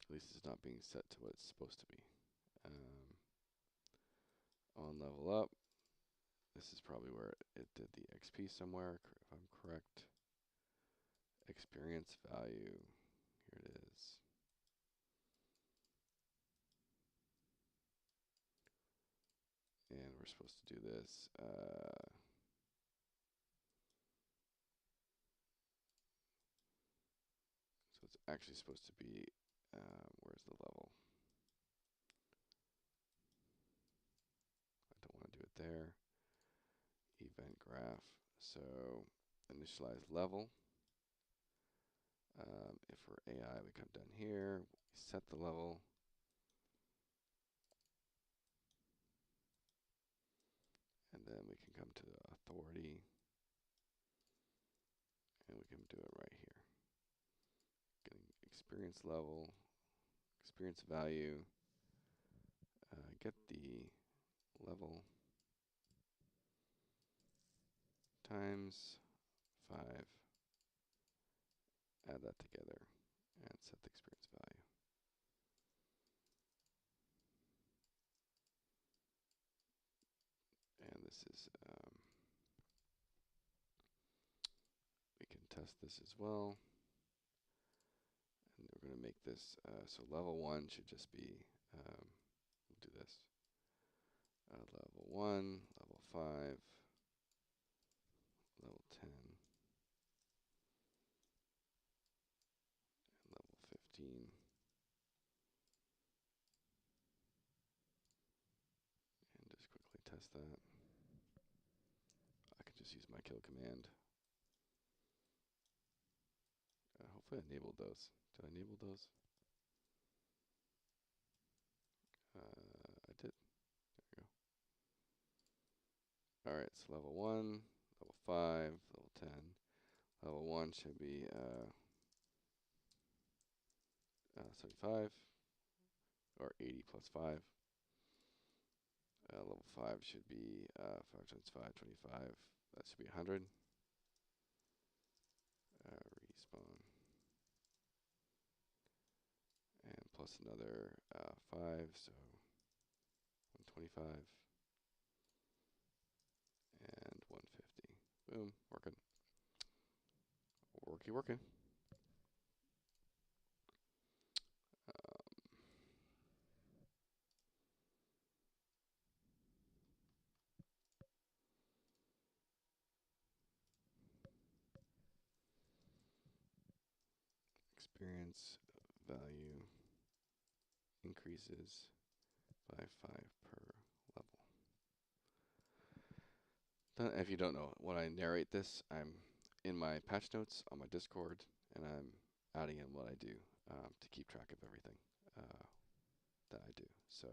S1: At least it's not being set to what it's supposed to be. On level up, this is probably where it did the XP somewhere, if I'm correct. Experience value, here it is. And we're supposed to do this. So it's actually supposed to be, where's the level? I don't want to do it there. Event graph. So initialize level. If we're AI, we come down here, we set the level. And then we can come to the authority. And we can do it right here. Getting experience level, experience value. Get the level times 5. Add that together and set the experience value. And this is, we can test this as well. And we're going to make this, so level 1 should just be, we'll do this. Level 1, level 5, level 10, and level 15. And just quickly test that. just use my kill command. Hopefully I enabled those. Did I enable those? I did. There we go. Alright, so level 1, level 5, level 10. Level 1 should be 75, or 80 plus 5. Level 5 should be 5 times 5, 25. That should be 100. Respawn. And plus another 5, so 125. And 150. Boom, working. Working. Experience value increases by 5 per level. If you don't know, when I narrate this, I'm in my patch notes on my Discord, and I'm adding in what I do to keep track of everything that I do. So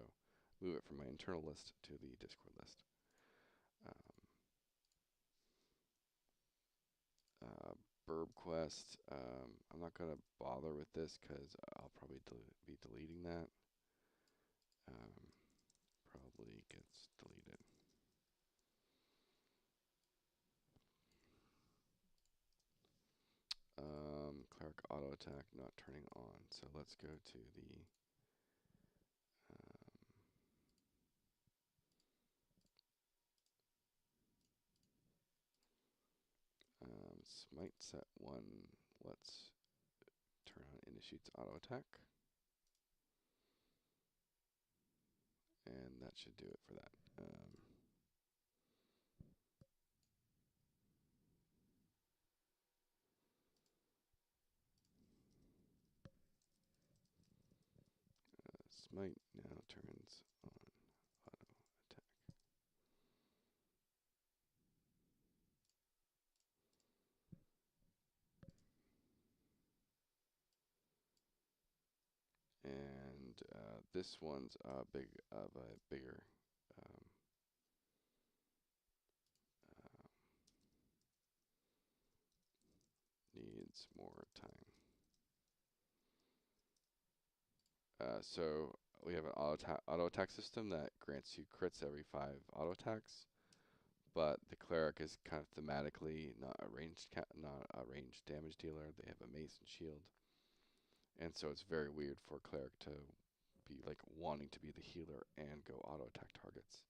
S1: move it from my internal list to the Discord list. Burb quest. I'm not going to bother with this because I'll probably be deleting that. Probably gets deleted. Cleric auto attack not turning on. So let's go to the smite set 1. Let's turn on initiates auto attack. And that should do it for that. Smite now turns on auto attack. And this one's bigger needs more time. So we have an auto attack system that grants you crits every 5 auto attacks, but the cleric is kind of thematically not a ranged damage dealer. They have a mace and shield, and so it's very weird for a cleric to be like wanting to be the healer and go auto attack targets.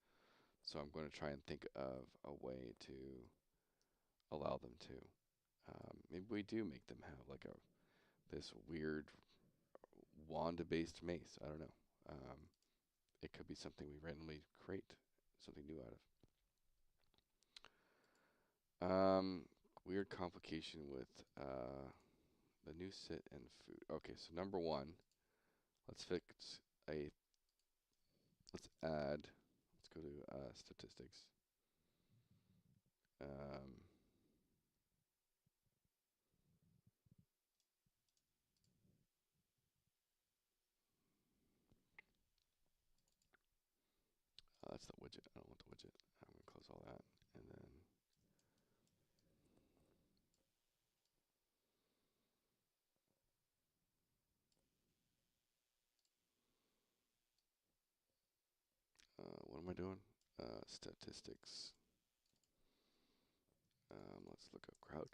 S1: So I'm going to try and think of a way to allow them to. Maybe we do make them have like this weird wand-based mace. I don't know. It could be something we randomly create something new out of. Weird complication with the new sit and food. Okay, so number 1, let's add. Let's go to statistics. That's the widget. I don't want the widget. I'm going to close all that. And then what am I doing? Statistics. Let's look up crowd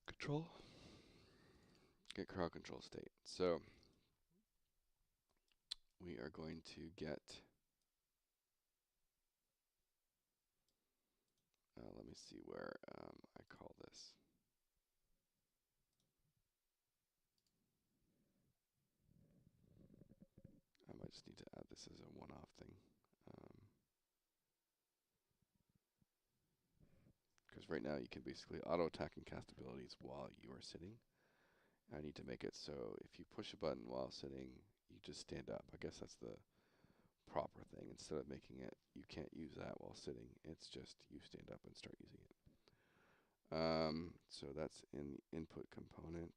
S1: control. Get crowd control state. So we are going to get. Let me see where I call this. I might just need to add this as a one-off thing. Because right now you can basically auto-attack and cast abilities while you are sitting. I need to make it so if you push a button while sitting, you just stand up. I guess that's the proper thing instead of making it you can't use that while sitting. It's just you stand up and start using it. So that's in the input component.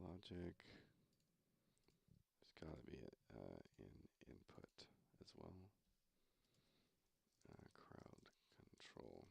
S1: Logic. There's got to be in input as well. Crowd control.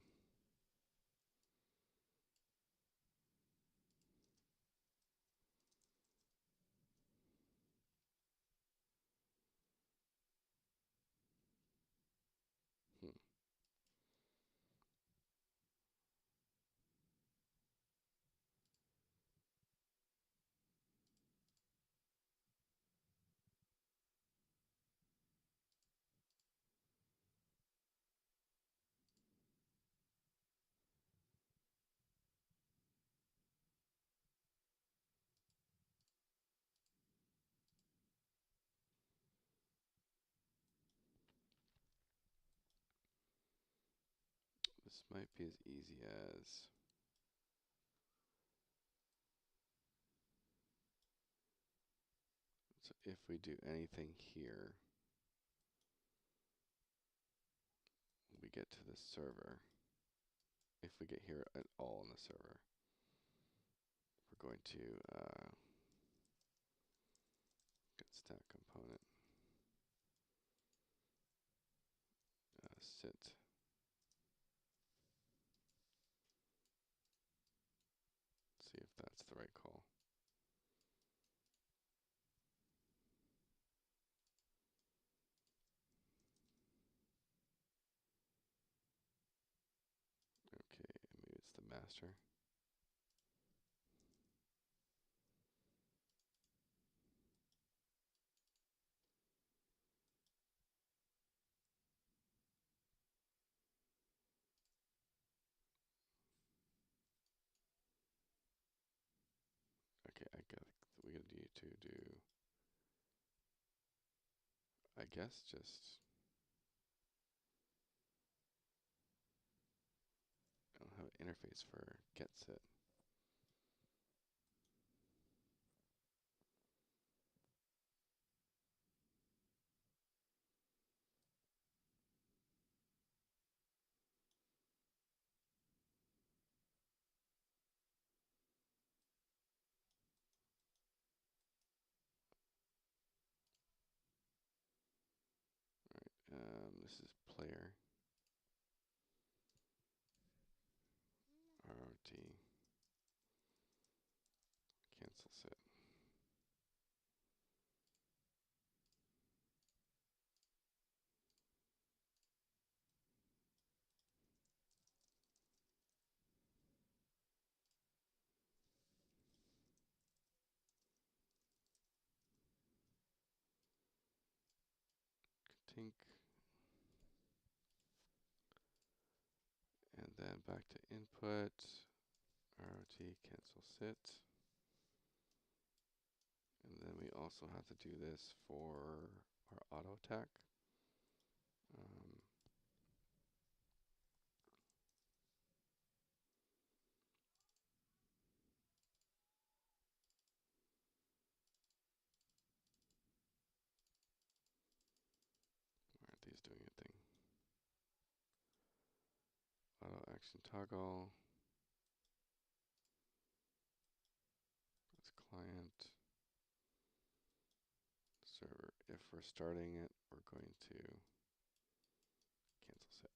S1: This might be as easy as so if we do anything here, we get to the server. If we get here at all in the server, we're going to get stack component sit. See if that's the right call. Okay, maybe it's the master. Okay, we need to do, I guess, just, I don't have an interface for get sit. This is player ROT cancel sit. Tink. And then back to input, ROT cancel sit. And then we also have to do this for our auto attack. Why aren't these doing anything? Auto action toggle. That's client. Server. If we're starting it, we're going to cancel set.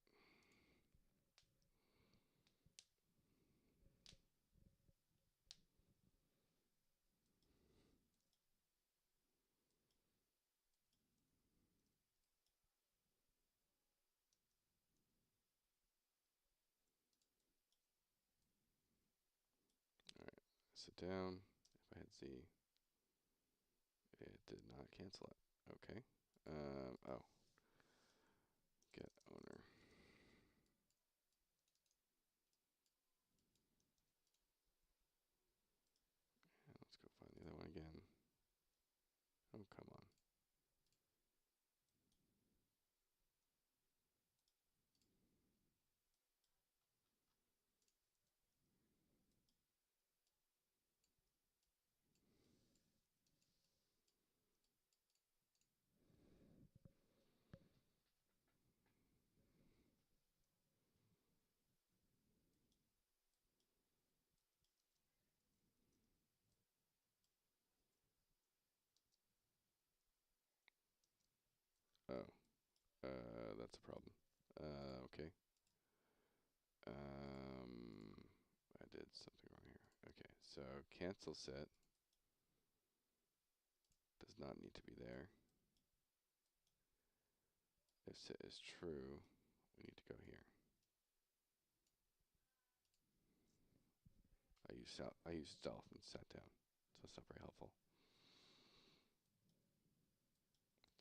S1: Alright, sit down. If I hit Z, it did not cancel it. Okay. Oh. Get owner. And let's go find the other one again. Oh, come on. that's a problem. Okay. I did something wrong here. Okay, so cancel set does not need to be there. If set is true, we need to go here. I used stealth and sat down, so it's not very helpful.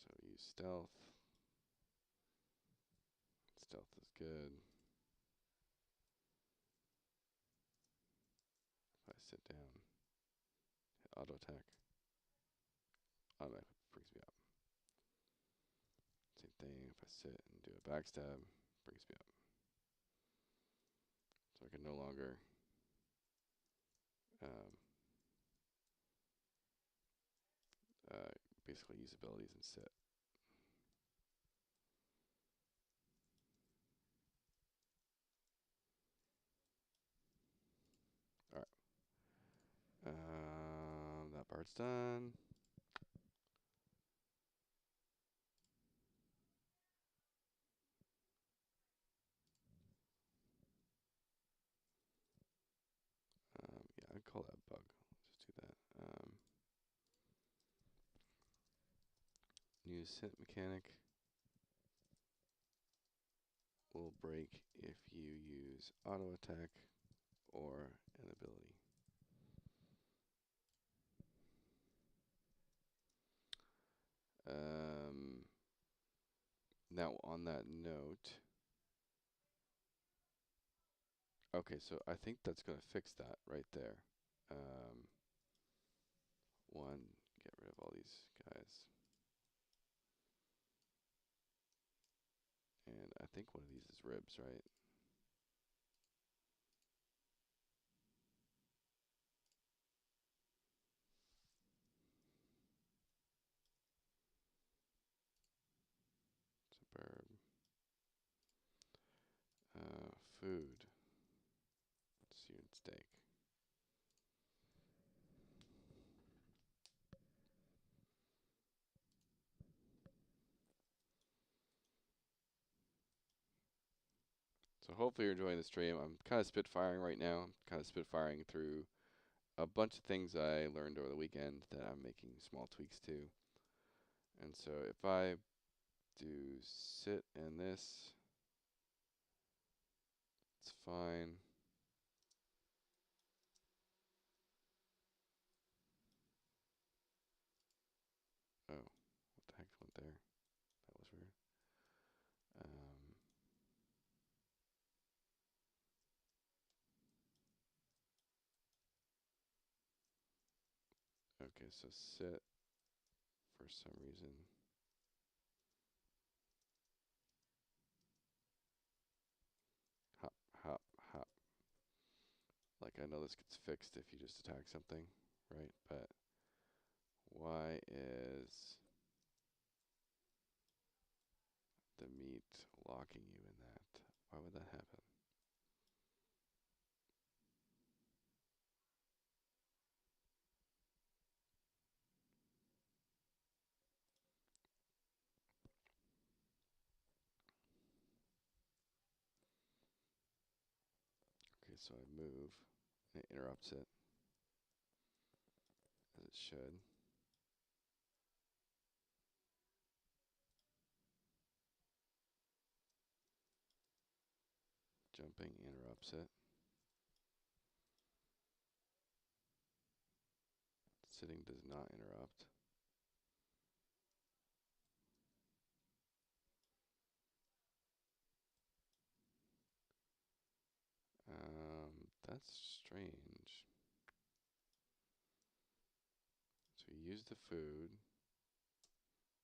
S1: So use stealth. Stealth is good. If I sit down, hit auto attack, automatically brings me up. Same thing, if I sit and do a backstab, brings me up. So I can no longer basically use abilities and sit. Alright. That part's done. Yeah, I'd call that bug. Let's just do that. New sit mechanic will break if you use auto attack or an ability. Now on that note, okay, so I think that's going to fix that right there. One, get rid of all these guys. And I think one of these is ribs, right? Suburb. Food. Seared steak. So hopefully you're enjoying the stream. I'm kind of spitfiring right now. I'm kind of spitfiring through a bunch of things I learned over the weekend that I'm making small tweaks to. And so if I do sit and this, it's fine. Oh, what the heck went there? That was weird. Okay, so sit for some reason. Hop, hop, hop. Like I know this gets fixed if you just attack something, right? But why is the meat locking you in that? Why would that happen? Okay, so I move, and it interrupts it, as it should. Jumping interrupts it. Sitting does not interrupt. That's strange. So you use the food,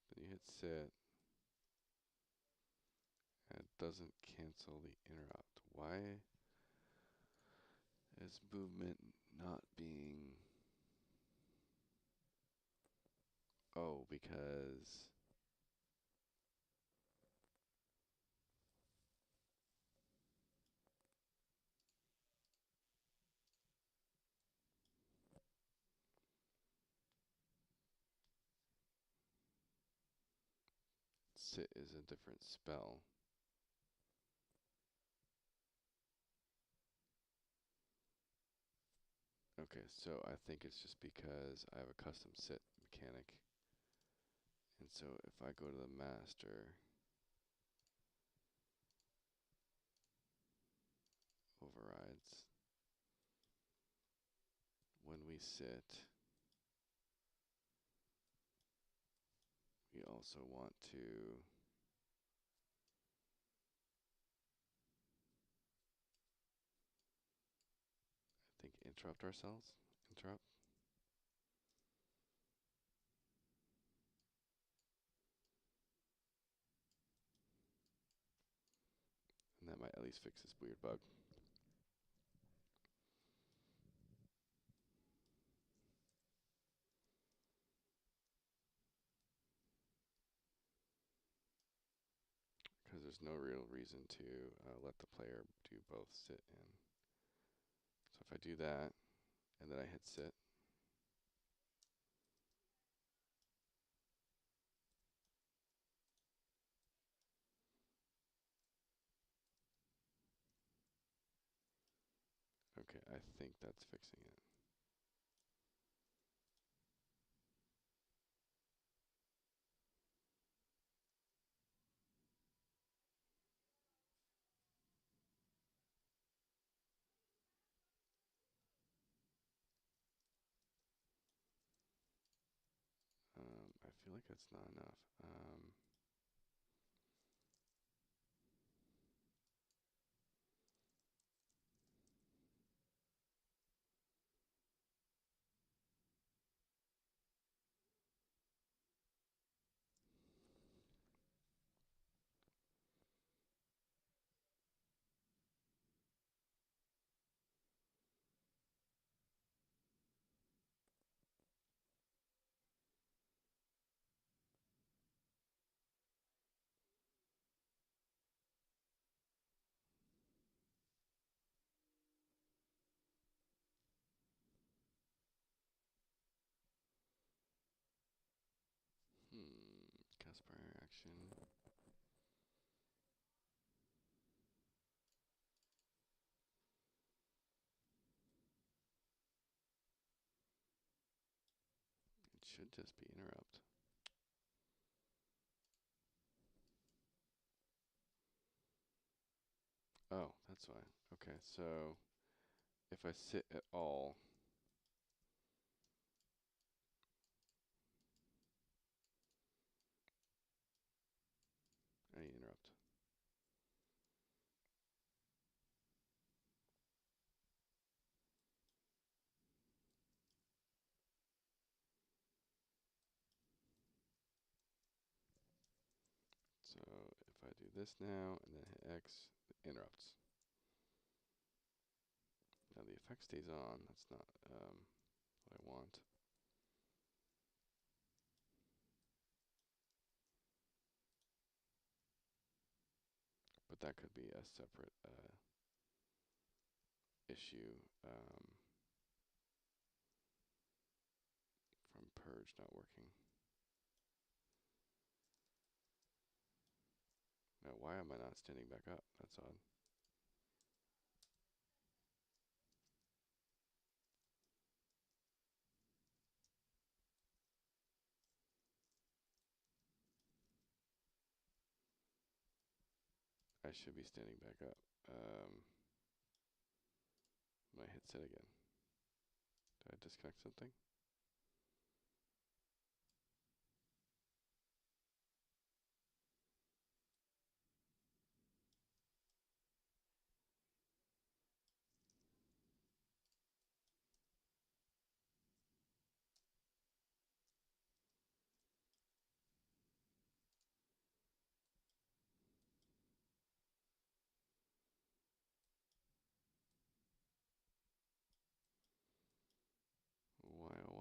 S1: then you hit sit, and it doesn't cancel the interrupt. Why is movement not being... Oh, because... sit is a different spell. Okay, so I think it's just because I have a custom sit mechanic. And so if I go to the master, overrides, when we sit, we also want to I think interrupt ourselves. Interrupt. And that might at least fix this weird bug. Because there's no real reason to let the player do both sit and. So if I do that, and then I hit sit, okay, I think that's fixing it. I feel like that's not enough. Cast prior action. It should just be interrupt. Oh, that's why. Okay, so if I sit at all, I interrupt. So if I do this now and then hit X, it interrupts. Now the effect stays on. That's not what I want. But that could be a separate issue from purge not working. Now, why am I not standing back up? That's odd. I should be standing back up. When I hit sit again. Did I disconnect something? Why, oh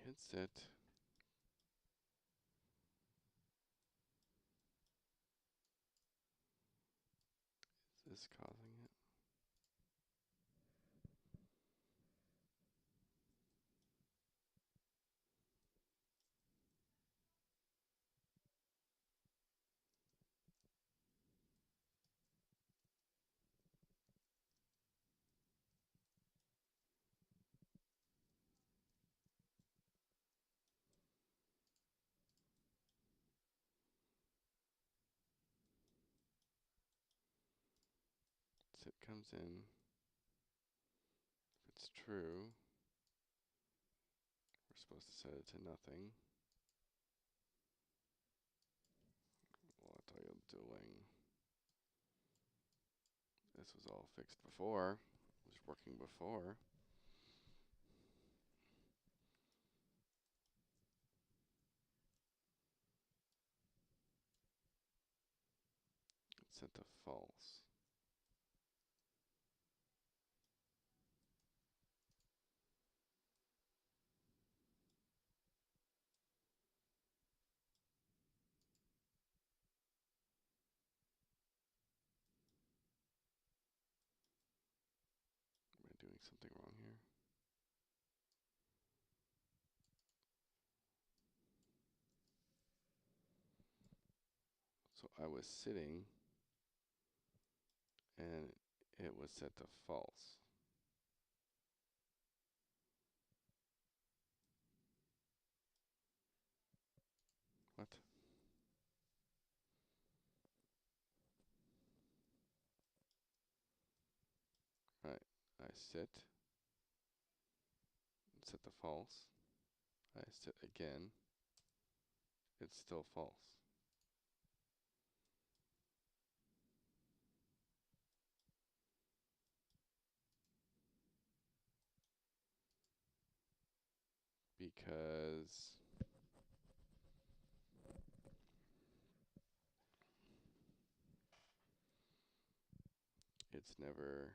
S1: hit sit. Is this causing it? Sit comes in. If it's true, we're supposed to set it to nothing. What are you doing? This was all fixed before. It was working before. It's set to false. Am I doing something wrong here? So I was sitting and it was set to false. What? Right. I sit. It's set to false. I sit again. It's still false. Because it's never.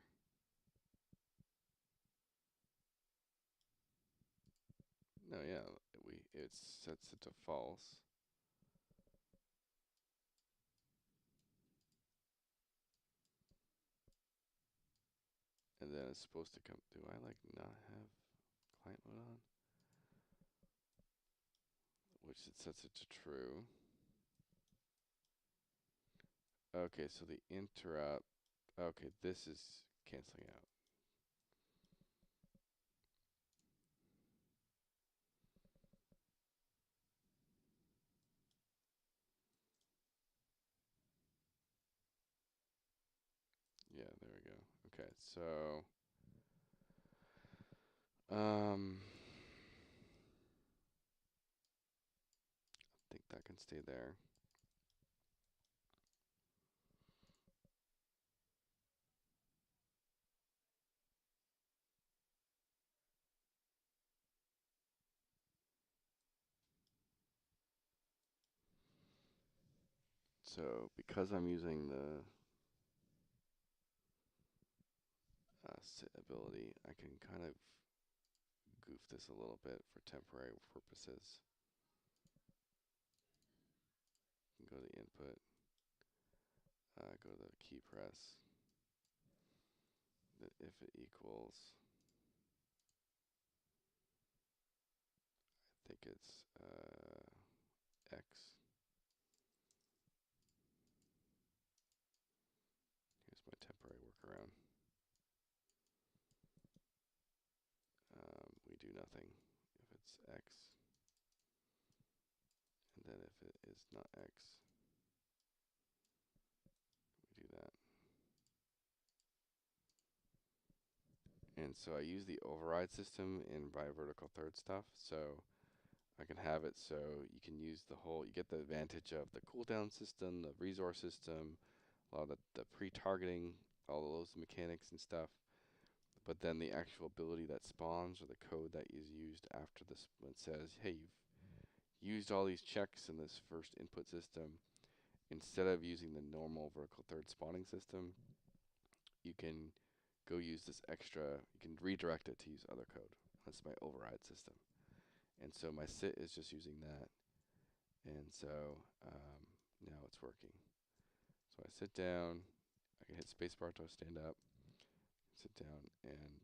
S1: No, yeah, it sets it to false. And then it's supposed to come. Do I like not have client mode on? Which it sets it to true. Okay, so the interrupt. Okay, this is canceling out. Yeah, there we go. Okay, so I think that can stay there. So because I'm using the sit ability, I can kind of goof this a little bit for temporary purposes. You can go to the input, go to the key press. That if it equals, I think it's X. Here's my temporary workaround. We do nothing if it's X. And then if it is not X, we do that. And so I use the override system in my vertical third stuff. So I can have it so you can use the whole, you get the advantage of the cooldown system, the resource system, a lot of the pre-targeting, all of those mechanics and stuff. But then the actual ability that spawns or the code that is used after this one says, hey, you've used all these checks in this first input system. Instead of using the normal vertical third spawning system, you can go use this extra, you can redirect it to use other code. That's my override system. And so my sit is just using that. And so now it's working. So I sit down, I can hit spacebar to stand up, sit down and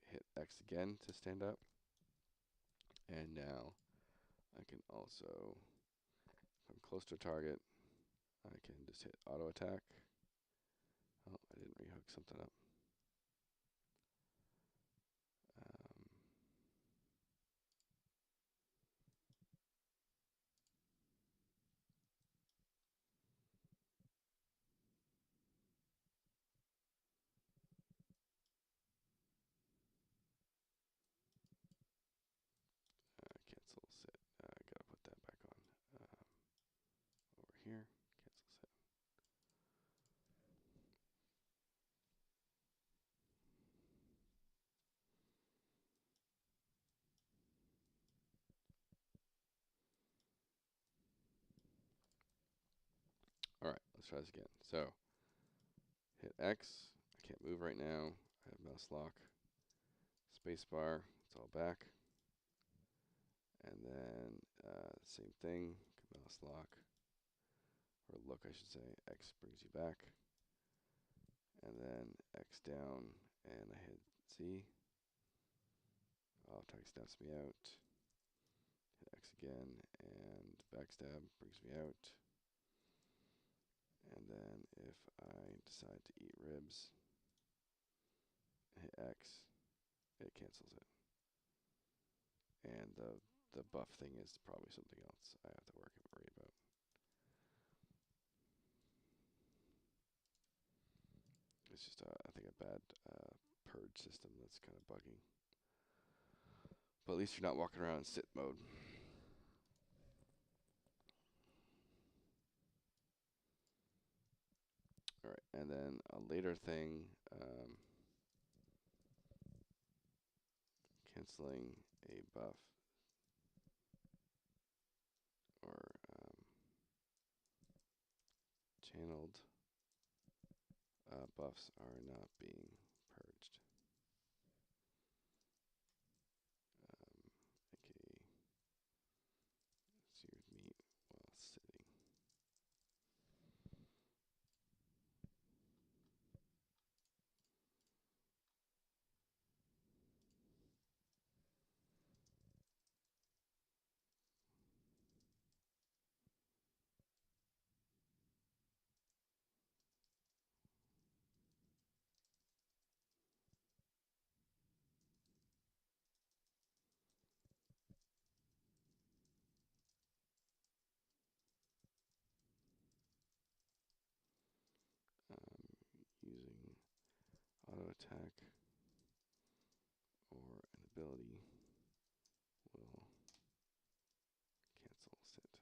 S1: hit X again to stand up. And now I can also, if I'm close to a target, I can just hit auto attack. Oh, I didn't rehook something up. Cancel sit. I gotta put that back on. Over here, cancel sit. All right, let's try this again. So hit X. I can't move right now. I have mouse lock. Spacebar. It's all back. And then same thing. Mouse lock. Or look, I should say. X brings you back. And then X down. And I hit Z. Auto attack snaps me out. Hit X again. And backstab brings me out. And then if I decide to eat ribs, hit X, it cancels it. And the buff thing is probably something else I have to worry about. It's just, I think, a bad purge system that's kind of buggy. But at least you're not walking around in sit mode. All right, and then a later thing, canceling a buff or channeled buffs are not being purged. Okay, seared meat while sitting. Using auto attack or an ability will cancel sit.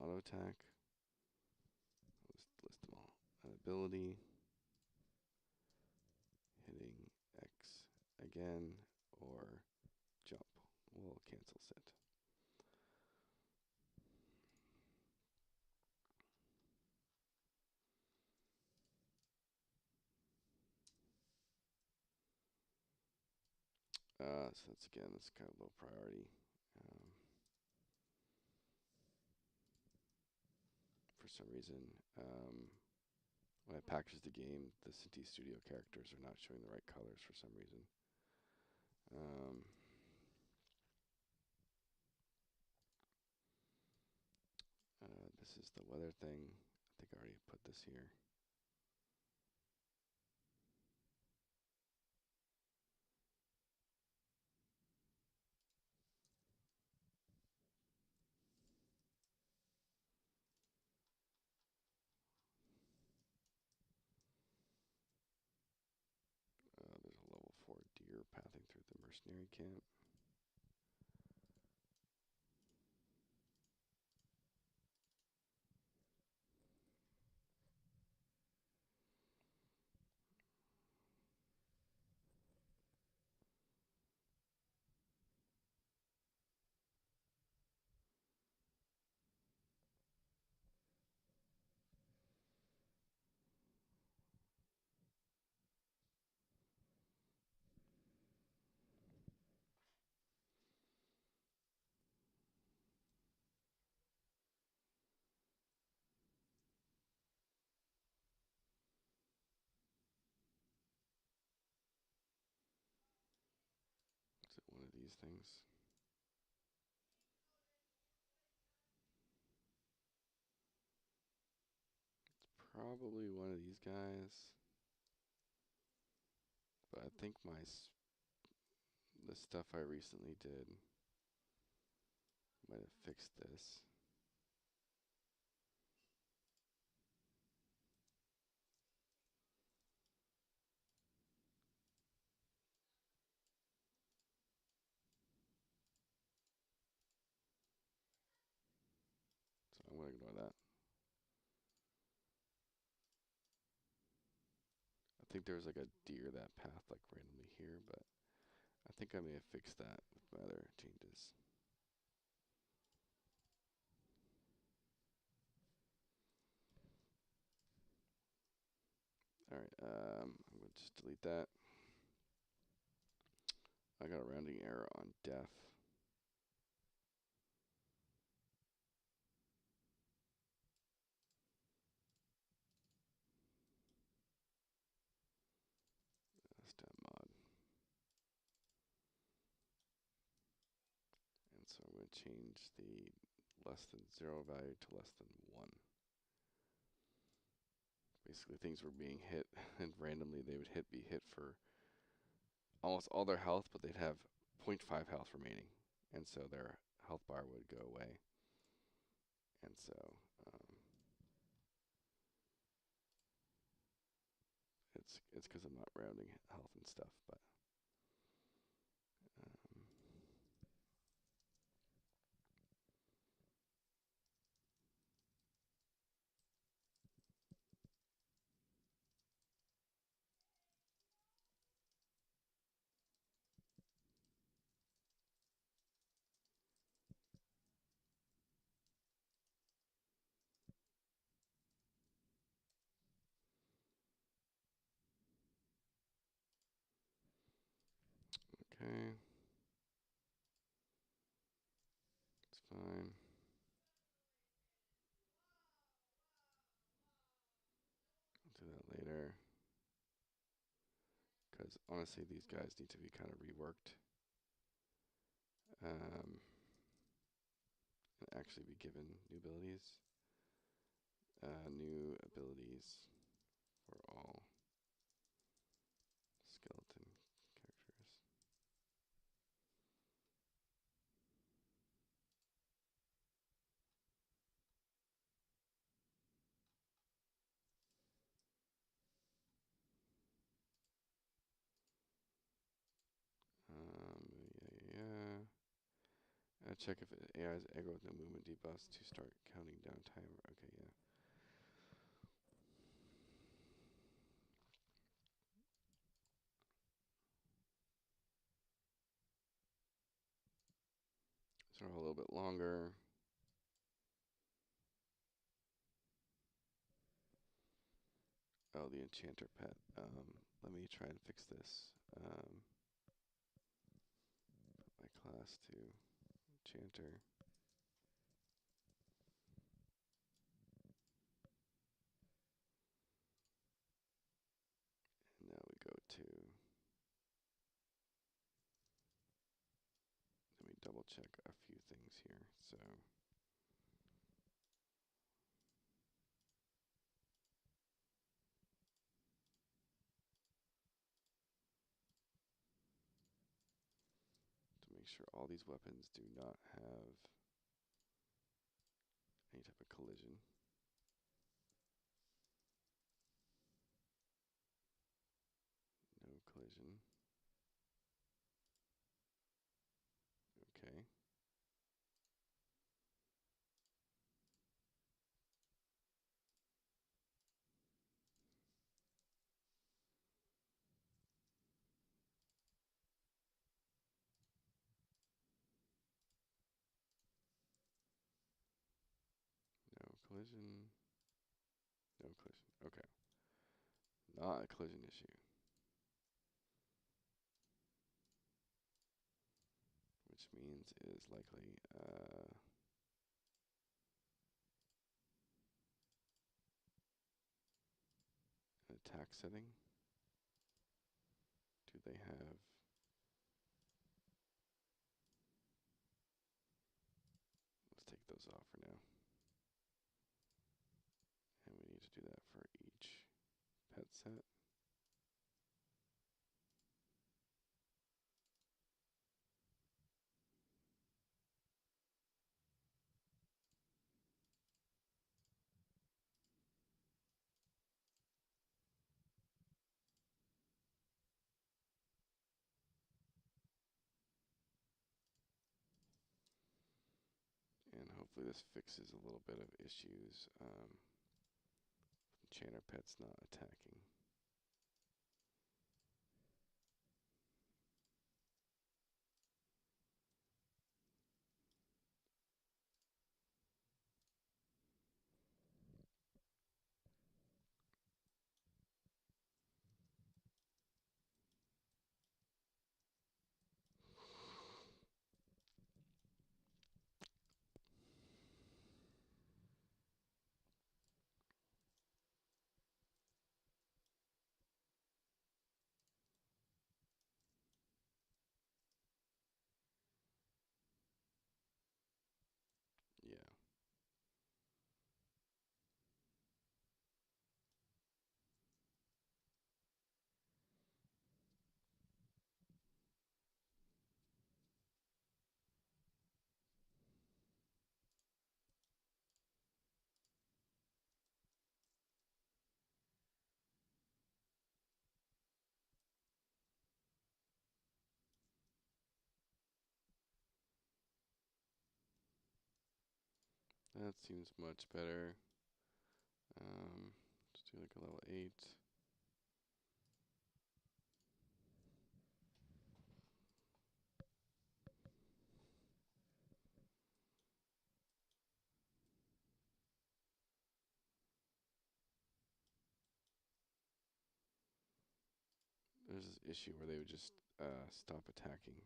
S1: Auto attack, let's list them all. An ability, hitting X again, or jump will cancel sit. So that's kind of low priority. For some reason, when I package the game, the Cinti Studio characters are not showing the right colors for some reason. This is the weather thing. I think I already put this here. There's a level 4 deer pathing through the mercenary camp. these things. It's probably one of these guys. But I think the stuff I recently did might have fixed this. So I'm going to ignore that. I think there was like a deer that path like randomly here, but I think I may have fixed that with my other changes. Alright, I'm going to just delete that. I got a rounding error on def. Stat mod. And so I'm going to change the less than 0 value to less than 1. Basically things were being hit and randomly they would be hit for almost all their health, but they'd have 0.5 health remaining. And so their health bar would go away. And so it's because I'm not rounding health and stuff, but okay. It's fine. I'll do that later. Because honestly, these guys need to be kind of reworked. And actually be given new abilities. New abilities for all skeleton characters. Yeah. Check if AI is aggro with no movement debuffs to start counting down timer. Okay, yeah. So a little bit longer. Oh, the enchanter pet. Let me try and fix this. Put my class to enchanter. And now we go to, let me double check a few things here. So to make sure all these weapons do not have any type of collision. No collision. Okay. No collision. No collision. Okay. Not a collision issue. Which means it is likely an attack setting. Do they have those off for now. And we need to do that for each pet set. And hopefully this fixes a little bit of issues. Enchanter pet's not attacking. Yeah. That seems much better. Let's do like a level 8. There's this issue where they would just stop attacking.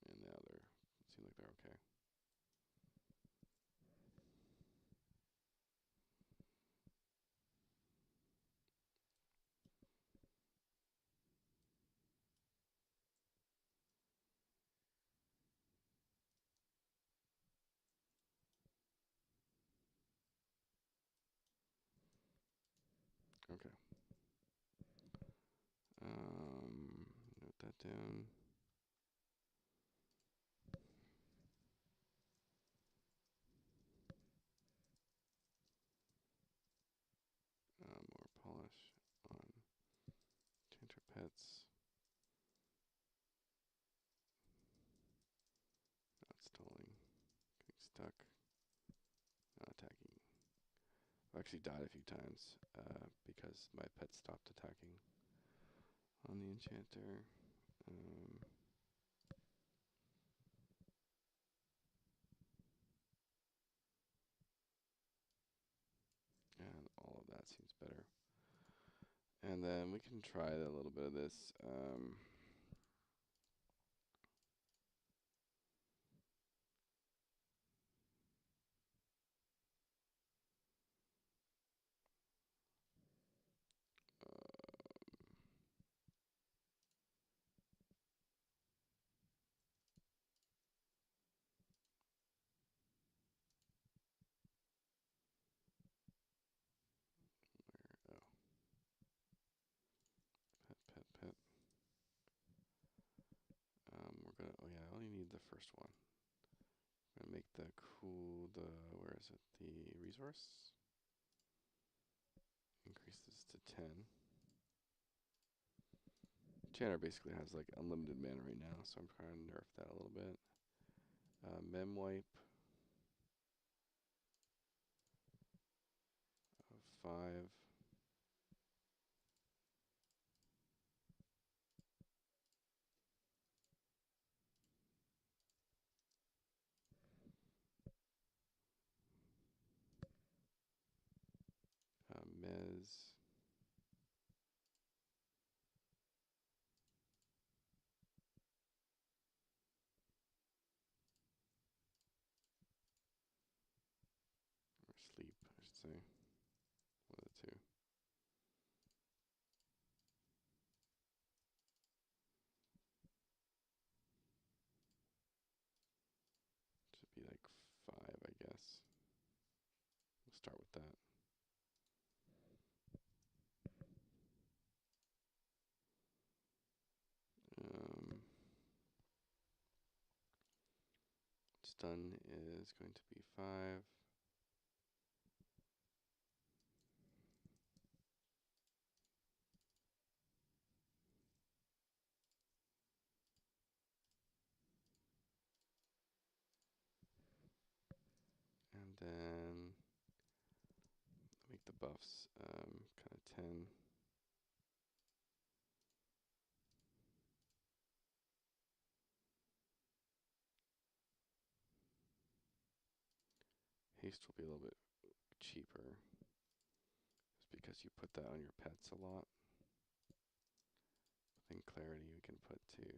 S1: And now they seem like they're okay. Okay. Note that down. More polish on Enchanter pets. Not stalling. Getting stuck. Not attacking. I've actually died a few times because my pet stopped attacking on the Enchanter. And all of that seems better. And then we can try a little bit of this. Oh, pet. We're gonna. Oh yeah, I only need the first one. I'm gonna make the where is it? The resource. Increase this to 10. Channer basically has like unlimited mana right now, so I'm trying to nerf that a little bit. Mem wipe of 5. Mez. say. One of the two. Should be like 5, I guess. We'll start with that. Stun is going to be 5. And then make the buffs kind of 10. Haste will be a little bit cheaper, just because you put that on your pets a lot. But then clarity we can put to 10.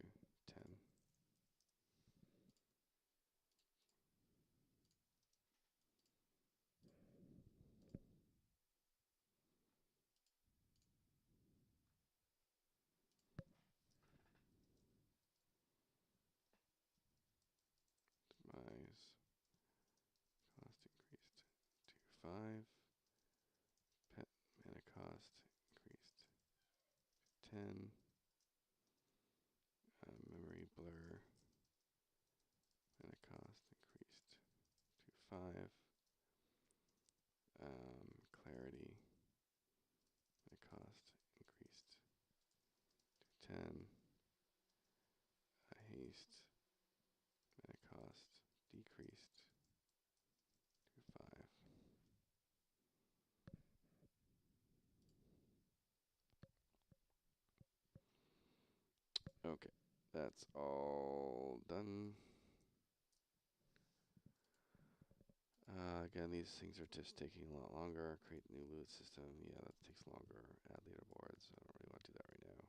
S1: Demise cost increased to 5. Pet mana cost increased to 10. Memory blur mana cost increased to 5. Clarity mana cost increased to 10. Haste mana cost decreased to 5. Okay, that's all done. Again, these things are just taking a lot longer. Create a new loot system. Yeah, that takes longer. Add leaderboards. I don't really want to do that right now.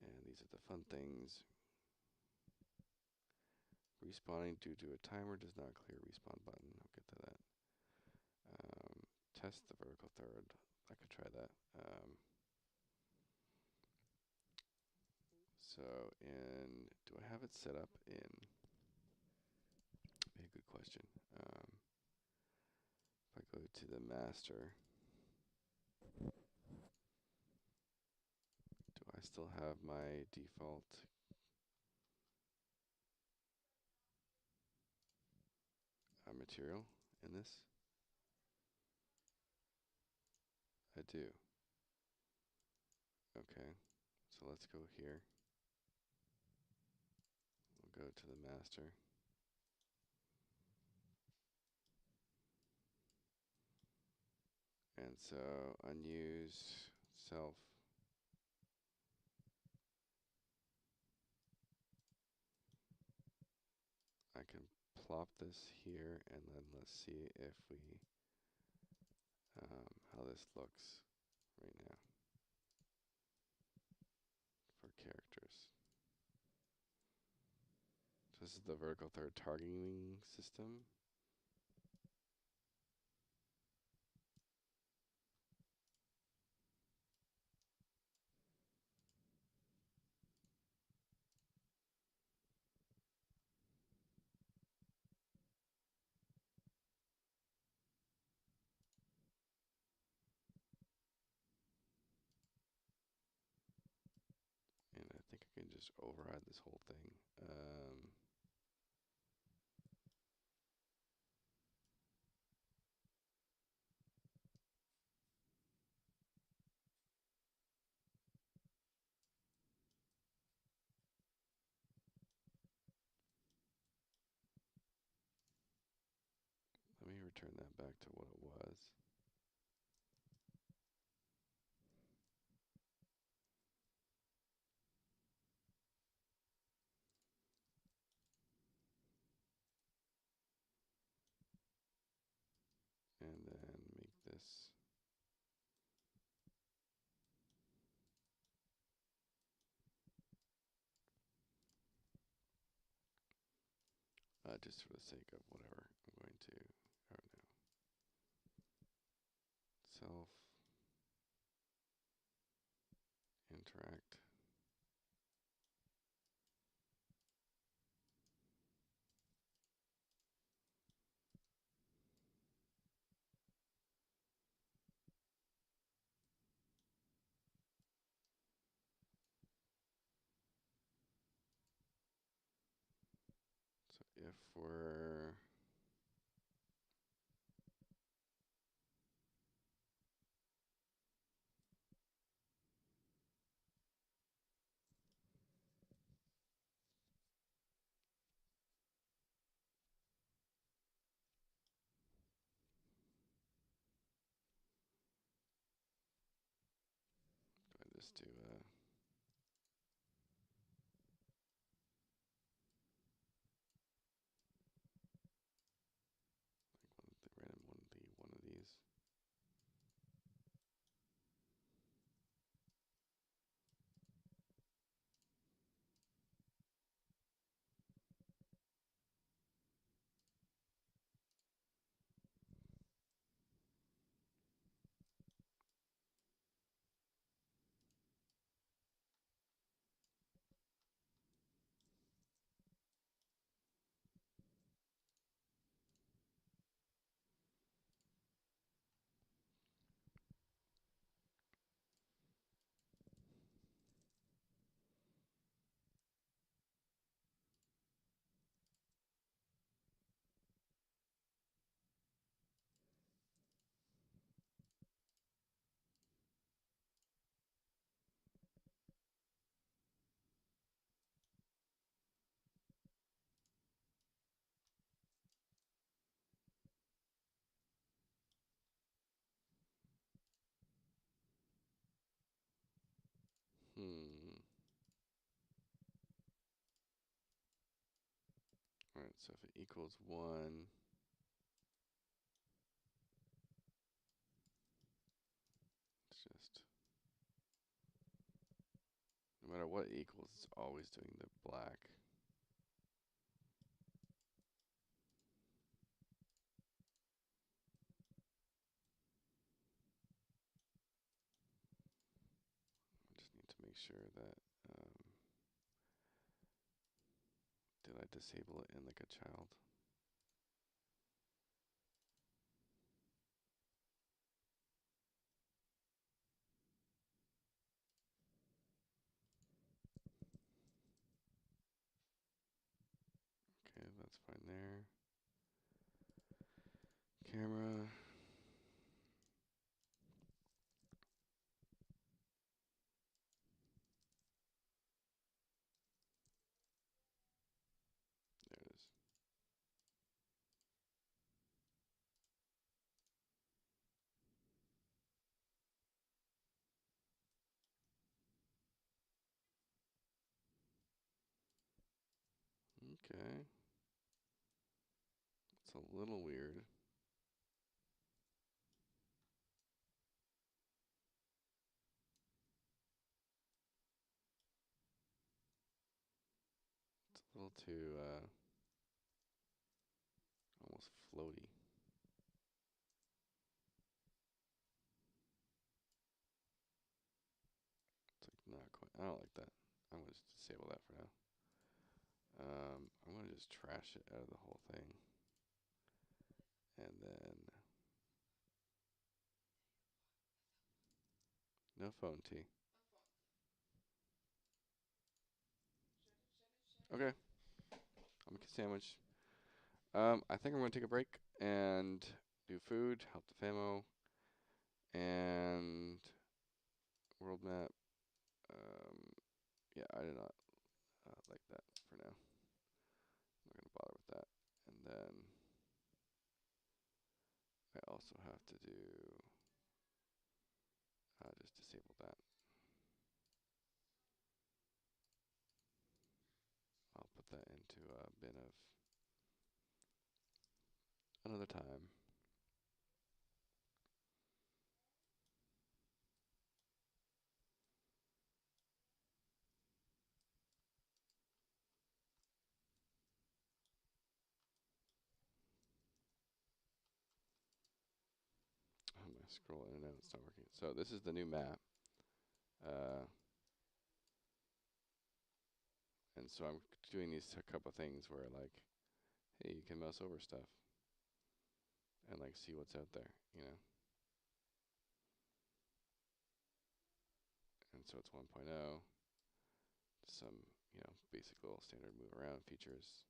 S1: And these are the fun things. Respawning due to a timer does not clear respawn button. I'll get to that. Test the vertical third. I could try that. Do I have it set up in? Be a good question. If I go to the master, do I still have my default material in this? I do. Okay, so let's go here. We'll go to the master. And so unused self. I can plop this here, and then let's see if we, how this looks right now for characters. So this is the vertical third targeting system. And I think I can just override this whole thing. Let me return that back to what it was. And then make this just for the sake of whatever I'm going to, I don't know. self interact. So if we're I just do the random one of these. All right, so if it equals 1, it's just, no matter what it equals, it's always doing the black. I just need to make sure that, did I disable it in like a child? Okay, that's fine there. Camera. There it is. Okay. It's a little weird. It's a little too, almost floaty. It's like not quite, I don't like that. I'm gonna just disable that for now. I'm gonna just trash it out of the whole thing. And then, no phone tea. Okay, I'll make a sandwich. I think I'm gonna take a break and do food, help the famo, and world map. Yeah, I did not like that for now. I'm not gonna bother with that. And then I also have to do just disable that. I'll put that into a bin of another time. Oh, my Scroll in and out, it's not working. So this is the new map. And so I'm doing these a couple things where like, hey, you can mouse over stuff and like see what's out there, you know? And so it's 1.0, some, you know, basic little standard move around features.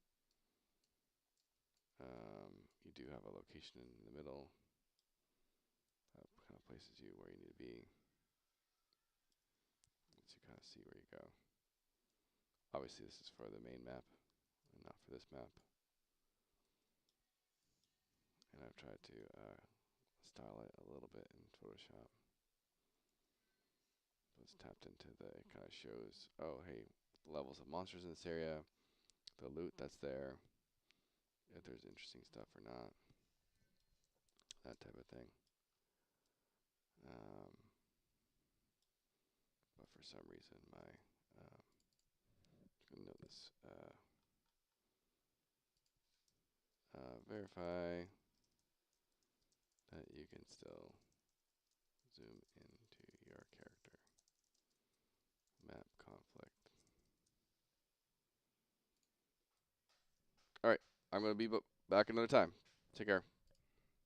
S1: You do have a location in the middle that kind of places you where you need to be. So you kind of see where you go. Obviously this is for the main map and not for this map. And I've tried to style it a little bit in Photoshop. So it's tapped into it kind of shows, oh hey, levels of monsters in this area, the loot that's there, if there's interesting stuff or not, that type of thing. But for some reason my, I'm gonna note this, verify that you can still zoom into your character. Map conflict. Alright, I'm gonna be back another time. Take care.